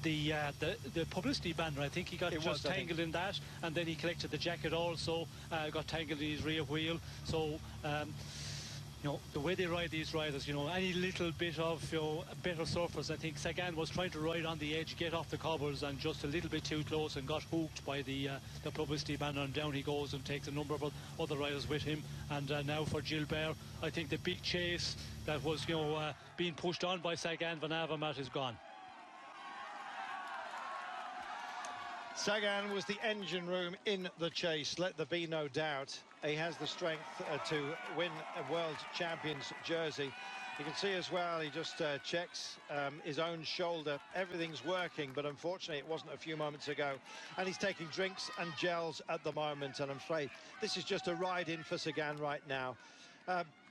the publicity banner. I think he got just tangled in that, and then he collected the jacket also, got tangled in his rear wheel. So the way they ride these riders, any little bit of better surface. I think Sagan was trying to ride on the edge, get off the cobbles, and just a little bit too close, and got hooked by the publicity banner, and down he goes and takes a number of other riders with him. And now for Gilbert, I think the big chase that was being pushed on by Sagan Van Avermaet is gone. Sagan was the engine room in the chase, let there be no doubt. He has the strength to win a world champion's jersey. You can see as well, he just checks his own shoulder. Everything's working, but unfortunately it wasn't a few moments ago. And he's taking drinks and gels at the moment, and I'm afraid this is just a ride in for Sagan right now.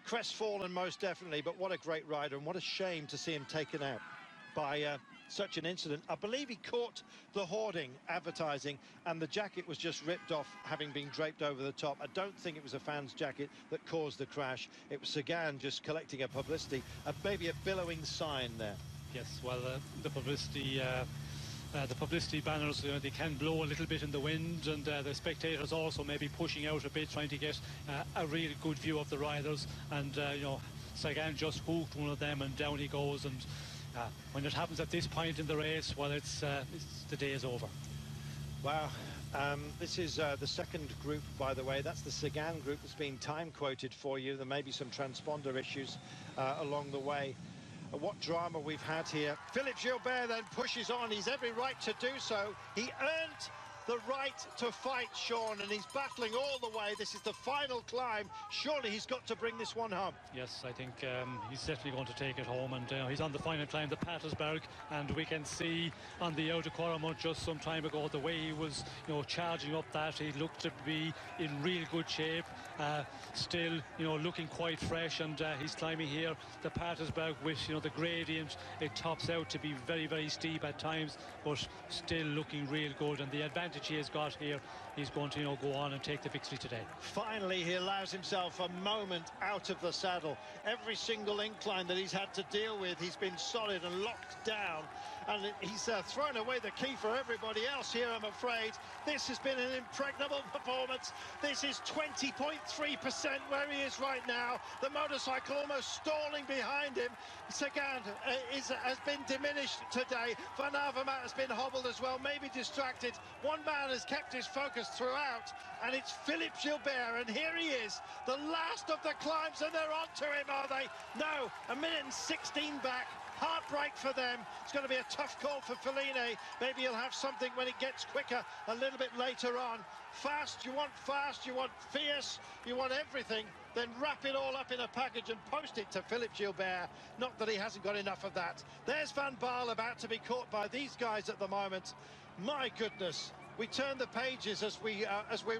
Crestfallen most definitely, but what a great rider, and what a shame to see him taken out by such an incident. I believe he caught the hoarding advertising, and the jacket was just ripped off, having been draped over the top. I don't think it was a fan's jacket that caused the crash. It was Sagan just collecting a publicity, maybe a billowing sign there. Yes, well, the publicity banners, they can blow a little bit in the wind, and the spectators also maybe pushing out a bit, trying to get a really good view of the riders. And Sagan just hooked one of them, and down he goes. And when it happens at this point in the race, well, the day is over. Wow. This is the second group, by the way. That's the Sagan group that's been time quoted for you. There may be some transponder issues along the way. What drama we've had here. Philippe Gilbert then pushes on. He's every right to do so. He earned the right to fight, Sean, and he's battling all the way. This is the final climb. Surely he's got to bring this one home. Yes, I think he's definitely going to take it home, and he's on the final climb, the Patersberg, and we can see on the Oude Quaremont just some time ago the way he was, charging up that. He looked to be in real good shape, still, looking quite fresh, and he's climbing here the Patersberg with, the gradient. It tops out to be very, very steep at times, but still looking real good, and the advantage he has got here, he's going to go on and take the victory today. Finally, he allows himself a moment out of the saddle. Every single incline that he's had to deal with, he's been solid and locked down, and he's thrown away the key for everybody else here, I'm afraid. This has been an impregnable performance. This is 20.3% where he is right now. The motorcycle almost stalling behind him. Sagan has been diminished today. Van Avermaet has been hobbled as well, maybe distracted. One man has kept his focus throughout, and it's Philippe Gilbert, and here he is, the last of the climbs, and they're on to him, are they? No, 1:16 back. Heartbreak for them. It's going to be a tough call for Fellini. Maybe he'll have something when it gets quicker a little bit later on. Fast, you want fierce, you want everything. Then wrap it all up in a package and post it to Philippe Gilbert. Not that he hasn't got enough of that. There's Van Baarle about to be caught by these guys at the moment. My goodness. We turn the pages as we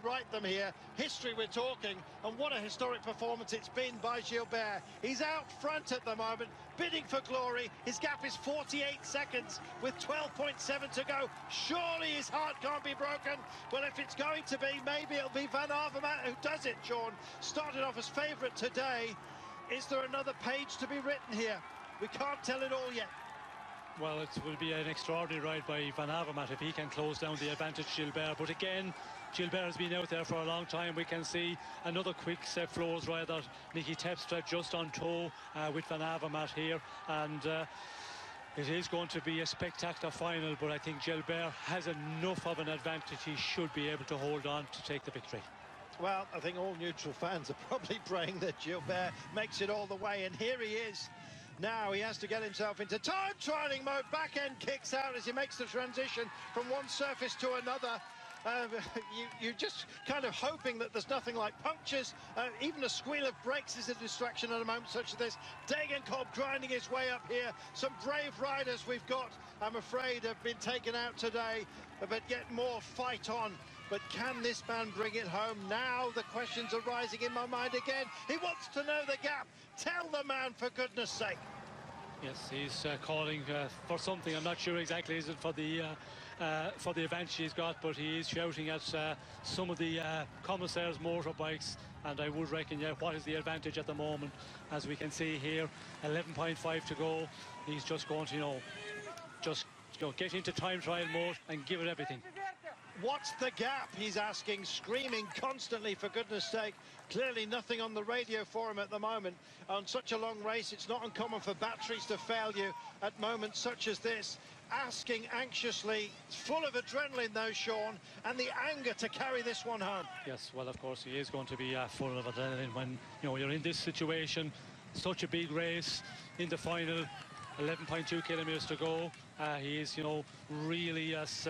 write them here. History we're talking, and what a historic performance it's been by Gilbert. He's out front at the moment, bidding for glory. His gap is 48 seconds with 12.7 to go. Surely his heart can't be broken. Well, if it's going to be, maybe it'll be Van Avermaet who does it, Sean. Started off as favourite today. Is there another page to be written here? We can't tell it all yet. Well, it will be an extraordinary ride by Van Avermaet if he can close down the advantage Gilbert. But again, Gilbert has been out there for a long time. We can see another quick set floors rider, Nicky Terpstra, just on toe with Van Avermaet here, and it is going to be a spectacular final, but I think Gilbert has enough of an advantage. He should be able to hold on to take the victory. Well, I think all neutral fans are probably praying that Gilbert makes it all the way, and here he is. Now he has to get himself into time trialing mode. Back end kicks out as he makes the transition from one surface to another. You're just kind of hoping that there's nothing like punctures. Even a squeal of brakes is a distraction at a moment such as this. Degenkolb grinding his way up here. Some brave riders we've got, I'm afraid, have been taken out today, but yet more fight on. But can this man bring it home? Now the questions are rising in my mind again. He wants to know the gap. Tell the man, for goodness sake. Yes, he's calling for something. I'm not sure exactly. Is it for the advantage he's got? But he is shouting at some of the commissaires' motorbikes. And I would reckon, yeah, what is the advantage at the moment? As we can see here, 11.5 to go. He's just going to, get into time trial mode and give it everything. What's the gap? He's asking, screaming constantly, for goodness sake. Clearly nothing on the radio for him at the moment. On such a long race, it's not uncommon for batteries to fail you at moments such as this. Asking anxiously, full of adrenaline though, Sean, and the anger to carry this one home. Yes, well, of course, he is going to be full of adrenaline when, you're in this situation. Such a big race in the final, 11.2 kilometers to go. He is, really as...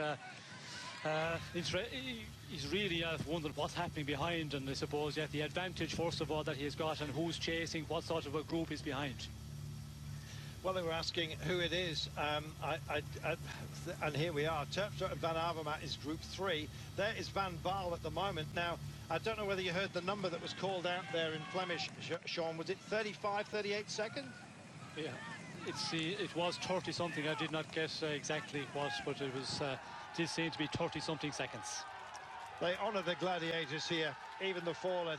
he's really wondering what's happening behind, and I suppose the advantage first of all that he's got and who's chasing, what sort of a group is behind. Well, they were asking who it is, and here we are. Terpstra and Van Avermaet is Group 3. There is Van Baal at the moment. Now, I don't know whether you heard the number that was called out there in Flemish, Sean. Was it 35, 38 seconds? Yeah, it was 30-something. I did not guess exactly what, but it was... did seem to be 30-something seconds. They honour the gladiators here, even the fallen.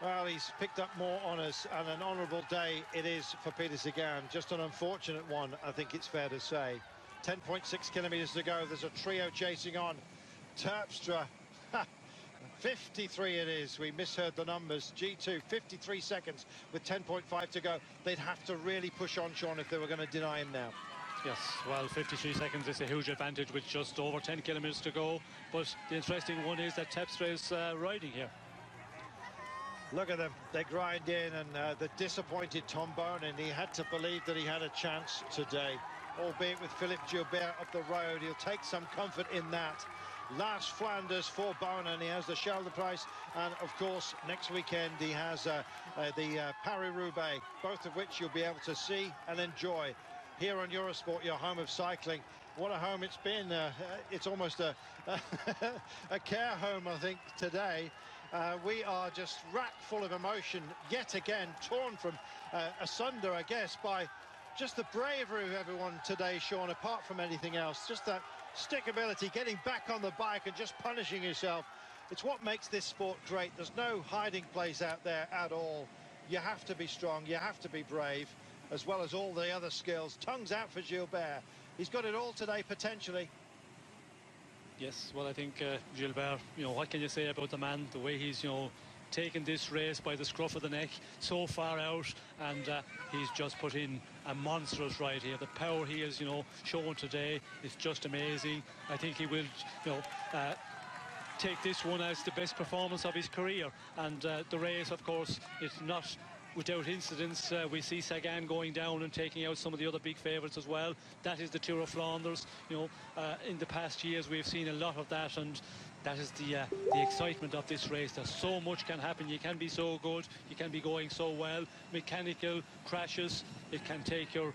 Well, he's picked up more honours, and an honourable day it is for Peter Sagan. Just an unfortunate one, I think it's fair to say. 10.6 kilometres to go. There's a trio chasing on. Terpstra, 53 it is. We misheard the numbers. G2, 53 seconds with 10.5 to go. They'd have to really push on, Sean, if they were going to deny him now. Yes, well, 53 seconds is a huge advantage with just over 10 kilometres to go. But the interesting one is that Terpstra is riding here. Look at them, they grind in, and the disappointed Tom Bonin, he had to believe that he had a chance today, albeit with Philippe Gilbert up the road. He'll take some comfort in that. Last Flanders for Bonin, he has the Scheldeprijs, and of course next weekend he has the Paris-Roubaix, both of which you'll be able to see and enjoy here on Eurosport, your home of cycling. What a home it's been. It's almost a care home, I think, today. We are just racked full of emotion yet again, torn from asunder, I guess, by just the bravery of everyone today, Sean, apart from anything else. Just that stickability, getting back on the bike and just punishing yourself. It's what makes this sport great. There's no hiding place out there at all. You have to be strong, you have to be brave, as well as all the other skills. Tongues out for Gilbert. He's got it all today, potentially. Yes, well, I think Gilbert, what can you say about the man, the way he's, taken this race by the scruff of the neck so far out, and he's just put in a monstrous ride here. The power he has, shown today is just amazing. I think he will, take this one as the best performance of his career. And the race, of course, is not without incidents. We see Sagan going down and taking out some of the other big favourites as well. That is the Tour of Flanders. In the past years we've seen a lot of that, and that is the excitement of this race. There's so much can happen. You can be so good, you can be going so well. Mechanical crashes, it can take your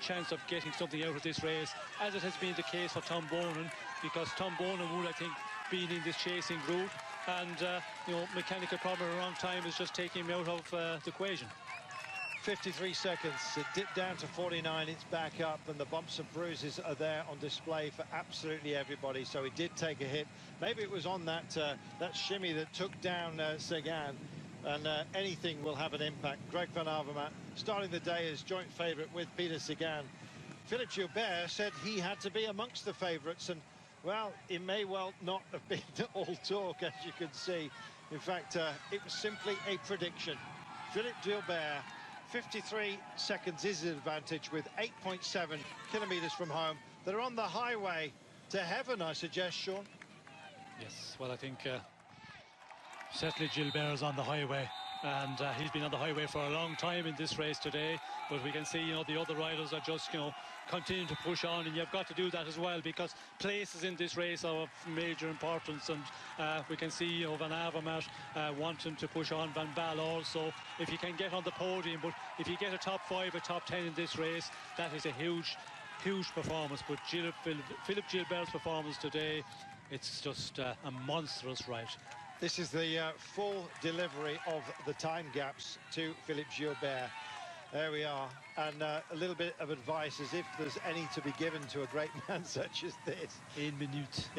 chance of getting something out of this race, as it has been the case for Tom Bonin, because Tom Bonin would, I think, been in this chasing group, and mechanical problem at the wrong time is just taking him out of the equation. 53 seconds, it dipped down to 49, it's back up, and the bumps and bruises are there on display for absolutely everybody. So he did take a hit. Maybe it was on that shimmy that took down Sagan, and anything will have an impact. Greg Van Avermaet starting the day as joint favourite with Peter Sagan. Philippe Gilbert said he had to be amongst the favourites, and Well, it may well not have been all talk, as you can see. In fact, it was simply a prediction. Philippe Gilbert, 53 seconds is his advantage with 8.7 kilometres from home. They're on the highway to heaven, I suggest, Sean. Yes, well, I think certainly Gilbert is on the highway, and he's been on the highway for a long time in this race today. But we can see, you know, the other riders are just, you know, continuing to push on, and you've got to do that as well, because places in this race are of major importance. And we can see, you know, Van Avermaet wanting to push on, Van Baal also, if you can get on the podium. But if you get a top 5, a top 10 in this race, that is a huge performance. But Philippe Gilbert's performance today, it's just a monstrous ride. This is the full delivery of the time gaps to Philippe Gilbert. There we are, and a little bit of advice, as if there's any to be given to a great man such as this. 1 minute.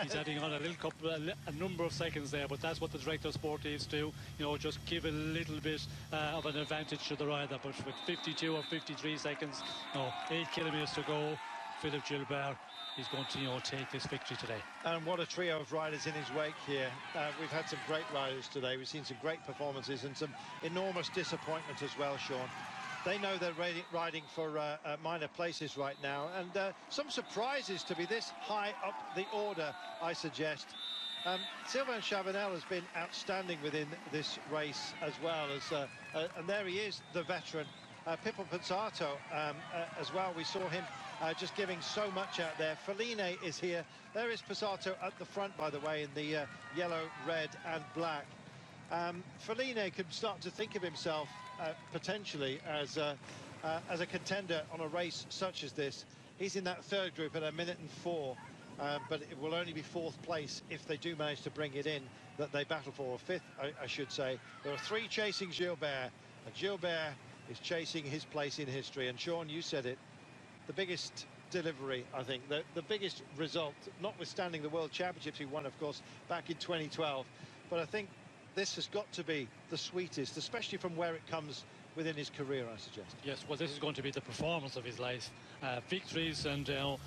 He's adding on a number of seconds there, but that's what the director of sport is to, you know, just give a little bit of an advantage to the rider. But with 52 or 53 seconds, you know, 8 kilometres to go, Philippe Gilbert is going to, you know, take this victory today. And what a trio of riders in his wake here. We've had some great riders today. We've seen some great performances and some enormous disappointment as well, Sean. They know they're riding for minor places right now, and some surprises to be this high up the order, I suggest. Sylvain Chavanel has been outstanding within this race as well, as and there he is, the veteran. Pippo Pozzato as well. We saw him just giving so much out there. Feline is here. There is Pozzato at the front, by the way, in the yellow, red and black. Feline could start to think of himself potentially as a contender on a race such as this. He's in that third group at 1 minute and 4, but it will only be 4th place if they do manage to bring it in, that they battle for, or 5th, I should say. There are 3 chasing Gilbert, and Gilbert is chasing his place in history. And Sean, you said it, the biggest delivery, I think, the biggest result, notwithstanding the World Championships he won, of course, back in 2012. But I think this has got to be the sweetest, especially from where it comes within his career, I suggest. Yes, well, this is going to be the performance of his life. Victories and, you know,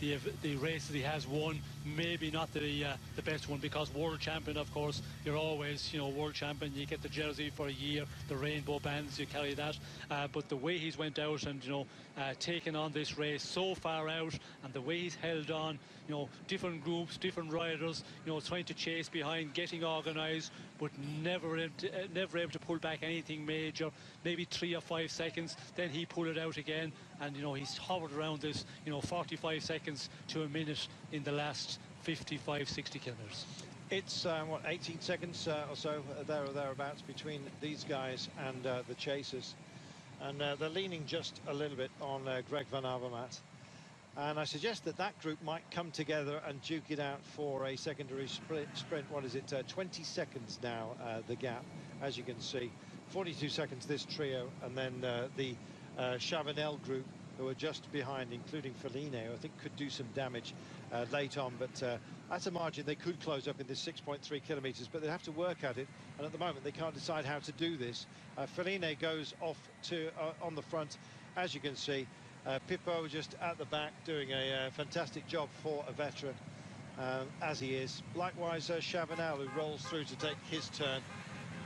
the races he has won, maybe not the best one, because world champion, of course, you're always, you know, world champion. You get the jersey for a year, the rainbow bands, you carry that. But the way he's went out and, you know, taken on this race so far out, and the way he's held on, you know, different groups, different riders, you know, trying to chase behind, getting organised, but never able to pull back anything major. Maybe 3 or 5 seconds, then he pulled it out again, and, you know, he's hovered around this, you know, 45 seconds to a minute in the last 55, 60 kilometres. It's, what, 18 seconds or so, there or thereabouts, between these guys and the chasers. And they're leaning just a little bit on Greg Van Avermaet. And I suggest that that group might come together and duke it out for a secondary sprint. What is it? 20 seconds now, the gap, as you can see. 42 seconds this trio, and then the Chavanel group, who are just behind, including Feline, who I think could do some damage late on. But at a margin, they could close up in this 6.3 kilometres, but they have to work at it. And at the moment, they can't decide how to do this. Feline goes off to on the front, as you can see. Pippo just at the back doing a fantastic job for a veteran, as he is. Likewise, Chavanel, who rolls through to take his turn.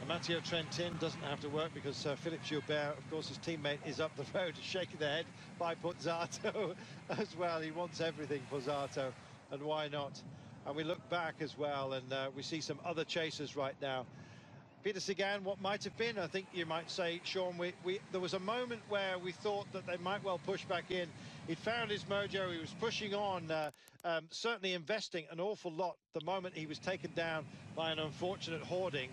Matteo Trentin doesn't have to work because Philippe Gilbert, of course, his teammate, is up the road, shaking their head by Pozzato as well. He wants everything, Pozzato, and why not? And we look back as well, and we see some other chasers right now. Peter Sagan, what might have been, I think you might say, Sean, there was a moment where we thought that they might well push back in. He'd found his mojo, he was pushing on, certainly investing an awful lot the moment he was taken down by an unfortunate hoarding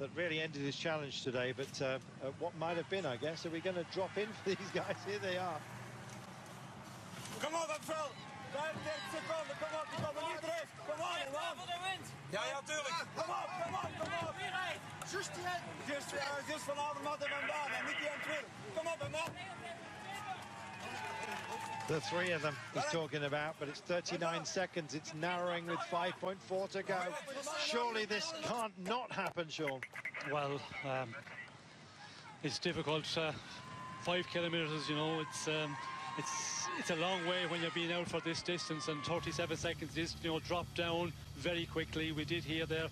that really ended his challenge today. But what might have been, I guess. Are we going to drop in for these guys? Here they are. Kom op, Phil. 35 seconden, kom op, die komen niet terug. Kom op, man. Voor de wind. Ja, tuurlijk. Kom op, kom op, kom op. Wie rijdt? Just Van Avermaet en Van Baal, en niet die aan Kom op, man. The 3 of them he's talking about, but it's 39 seconds. It's narrowing with 5.4 to go. Surely this can't not happen, Sean. Well, it's difficult. 5 kilometres, you know, it's it's a long way when you're being out for this distance, and 37 seconds is, you know, dropped down very quickly. We did hear there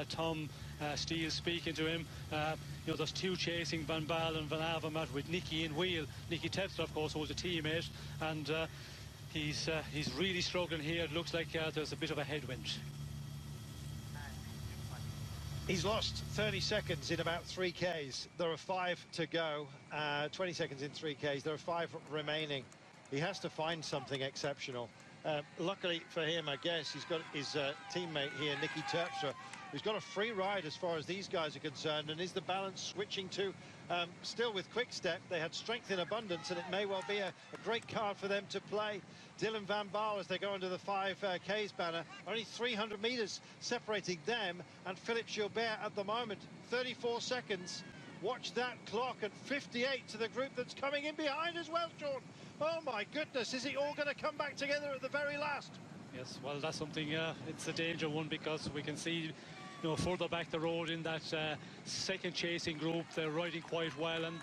Tom Steele speaking to him. You know, there's two chasing, Van Baal and Van Avermaet, with Nicky in wheel. Nicky Terpstra, of course, was a teammate, and he's really struggling here. It looks like there's a bit of a headwind. He's lost 30 seconds in about 3Ks. There are 5 to go. 20 seconds in 3Ks. There are 5 remaining. He has to find something exceptional. Luckily for him, I guess, he's got his teammate here, Nicky Terpstra, who's got a free ride as far as these guys are concerned, and is the balance switching to still with Quick Step. They had strength in abundance, and it may well be a great card for them to play. Dylan Van Baal, as they go into the 5Ks banner, only 300 meters separating them and Philippe Gilbert at the moment. 34 seconds. Watch that clock, at 58 to the group that's coming in behind as well, Sean. Oh my goodness, is it all going to come back together at the very last? Yes, well, that's something, it's a danger one, because we can see, you know, further back the road in that second chasing group, they're riding quite well, and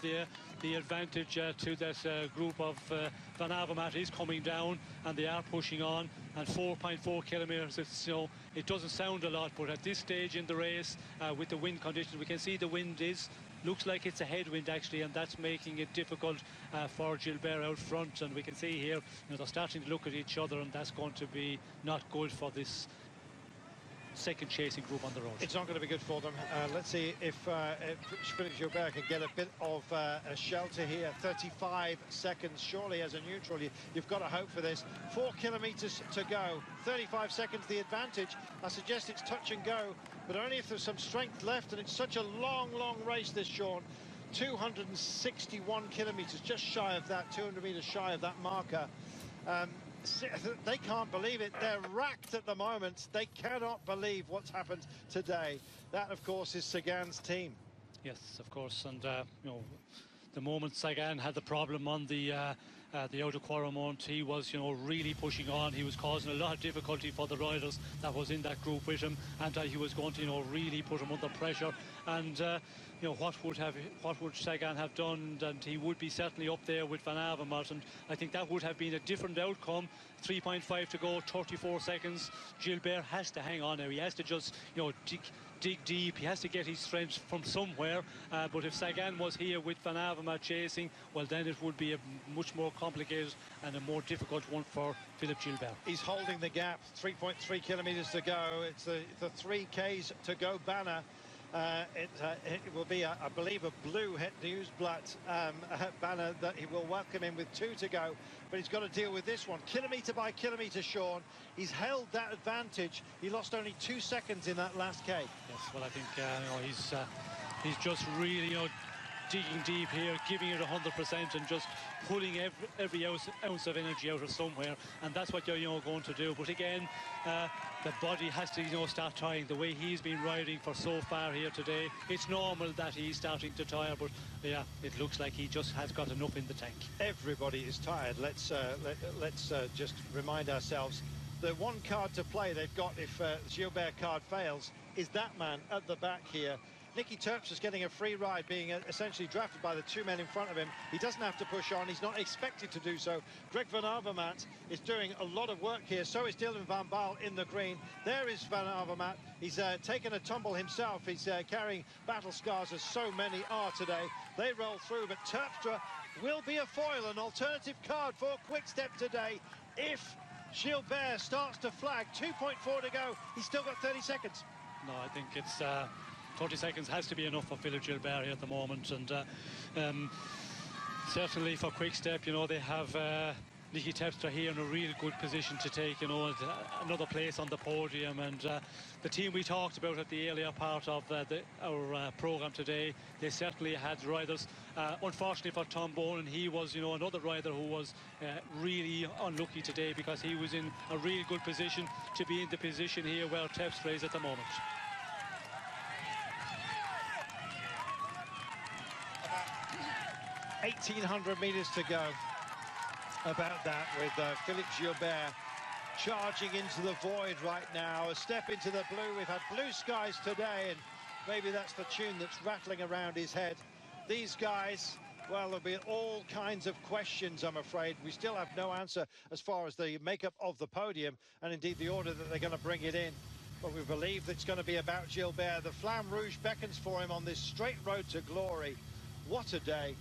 the advantage to that group of Van Avermaet is coming down, and they are pushing on. And 4.4 kilometers, it's, you know, it doesn't sound a lot, but at this stage in the race, with the wind conditions, we can see the wind looks like it's a headwind actually, and that's making it difficult for Gilbert out front. And we can see here, you know, they're starting to look at each other, and that's going to be not good for this second chasing group on the road. It's not going to be good for them. Let's see if Philippe Gilbert can get a bit of a shelter here. 35 seconds, surely as a neutral. You've got to hope for this. 4 kilometers to go. 35 seconds the advantage. I suggest it's touch and go, but only if there's some strength left, and it's such a long race, this, Sean. 261 kilometers, just shy of that, 200 meters shy of that marker. They can't believe it. They're racked at the moment. They cannot believe what's happened today. That, of course, is Sagan's team. Yes, of course. And you know, the moment Sagan had the problem on the outer Quaremont, he was, you know, really pushing on. He was causing a lot of difficulty for the riders that was in that group with him, and he was going to, you know, really put him under pressure. And you know, what would Sagan have done? And he would be certainly up there with Van Avermaet, and I think that would have been a different outcome. 3.5 to go, 34 seconds. Gilbert has to hang on now. He has to just, you know, dig deep. He has to get his strength from somewhere. But if Sagan was here with Van Avermaet chasing, well, then it would be a much more complicated and a more difficult one for Philippe Gilbert. He's holding the gap. 3.3 kilometers to go. It's the 3Ks to go banner. It will be, I believe, a blue Het Nieuwsblad banner that he will welcome in with 2 to go. But he's got to deal with this one, kilometre by kilometre, Sean. He's held that advantage. He lost only 2 seconds in that last K. Yes, well, I think you know, he's just really, you know, digging deep here, giving it 100%, and just pulling every ounce of energy out of somewhere, and that's what you're, you know, going to do. But again, the body has to, you know, start tiring. The way he's been riding for so far here today, it's normal that he's starting to tire, but yeah, it looks like he just has got enough in the tank. Everybody is tired. Let's just remind ourselves, the one card to play they've got if Gilbert card fails is that man at the back here. Nicky Terpstra is getting a free ride, being essentially drafted by the 2 men in front of him. He doesn't have to push on. He's not expected to do so. Greg Van Avermaet is doing a lot of work here. So is Dylan Van Baal in the green. There is Van Avermaet. He's taken a tumble himself. He's carrying battle scars, as so many are today. They roll through, but Terpstra will be a foil, an alternative card for Quick Step today. If Gilbert starts to flag, 2.4 to go. He's still got 30 seconds. No, I think it's 30 seconds has to be enough for Philippe Gilbert here at the moment, and certainly for Quick Step, you know, they have Nicky Terpstra here in a real good position to take, you know, another place on the podium. And the team we talked about at the earlier part of our programme today, they certainly had riders. Unfortunately for Tom Bonan, he was, you know, another rider who was really unlucky today, because he was in a really good position to be in the position here where Terpstra is at the moment. 1,800 meters to go. About that, with Philippe Gilbert charging into the void right now. A step into the blue. We've had blue skies today, and maybe that's the tune that's rattling around his head. These guys Well, there'll be all kinds of questions, I'm afraid. We still have no answer as far as the makeup of the podium and indeed the order that they're going to bring it in. But we believe that it's going to be about Gilbert. The Flamme Rouge beckons for him on this straight road to glory. What a day.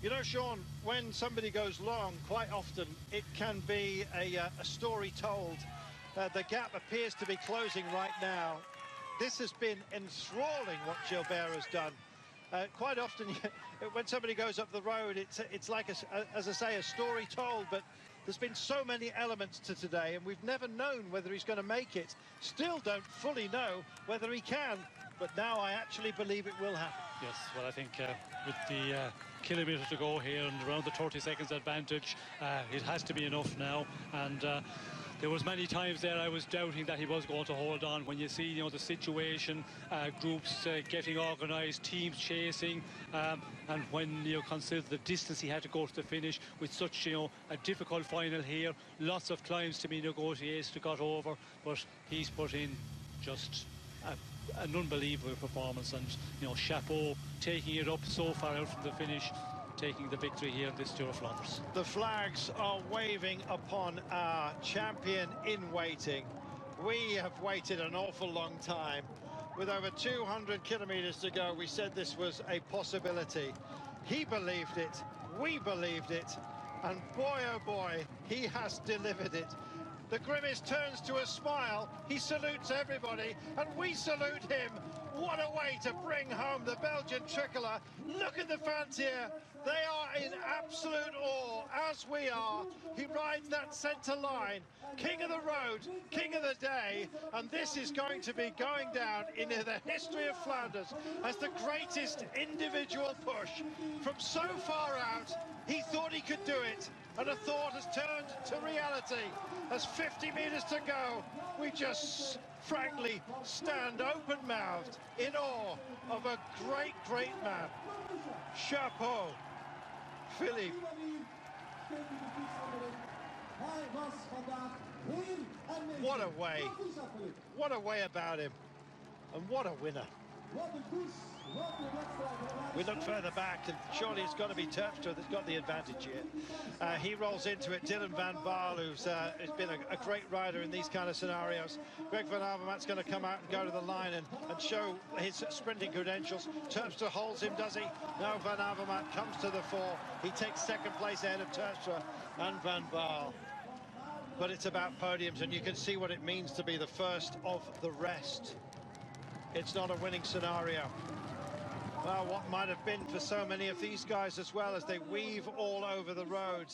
You know, Sean, when somebody goes long, quite often it can be a story told. The gap appears to be closing right now. This has been enthralling what Gilbert has done. Quite often, when somebody goes up the road, it's like, as I say, a story told, but there's been so many elements to today, and we've never known whether he's going to make it. Still don't fully know whether he can, but now I actually believe it will happen. Yes, well, I think with the kilometre to go here and around the 30 seconds advantage, it has to be enough now. And there was many times there I was doubting that he was going to hold on. When you see, you know, the situation, groups getting organised, teams chasing, and when you consider the distance he had to go to the finish with such, you know, a difficult final here, lots of climbs to be negotiated, to got over, but he's put in just an unbelievable performance, and, you know, chapeau, taking it up so far out from the finish, taking the victory here in this Tour of Flanders. The flags are waving upon our champion in waiting. We have waited an awful long time. With over 200 kilometres to go, we said this was a possibility. He believed it, we believed it, and boy oh boy, he has delivered it. The grimace turns to a smile, he salutes everybody, and we salute him. What a way to bring home the Belgian tricolour. Look at the fans here. They are in absolute awe, as we are. He rides that centre line, king of the road, king of the day, and this is going to be going down into the history of Flanders as the greatest individual push. From so far out, he thought he could do it, and a thought has turned to reality. As 50 metres to go, we just frankly stand open-mouthed in awe of a great, great man. Chapeau, Philippe. What a way about him, and what a winner. We look further back, and surely it's got to be Terpstra that's got the advantage here. He rolls into it. Dylan van Baarle, who's been a great rider in these kind of scenarios. Greg van Avermaet's going to come out and go to the line and show his sprinting credentials. Terpstra holds him, does he? No, Van Avermaet comes to the fore. He takes second place ahead of Terpstra and Van Baarle. But it's about podiums, and you can see what it means to be the first of the rest. It's not a winning scenario. Well, what might have been for so many of these guys as well, as they weave all over the road.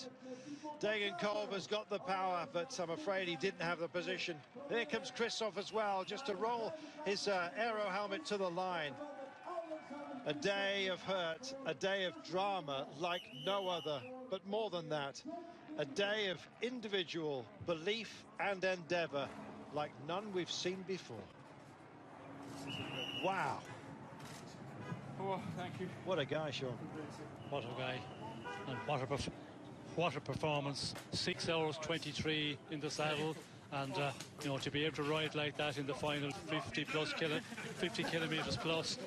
Degenkolb has got the power, but I'm afraid he didn't have the position. Here comes Christoph as well, just to roll his aero helmet to the line. A day of hurt, a day of drama like no other, but more than that, a day of individual belief and endeavour like none we've seen before. Wow. Oh, thank you. What a guy, Sean. What a guy, and what a performance. 6 hours 23 in the saddle, and you know, to be able to ride like that in the final 50 kilometres plus.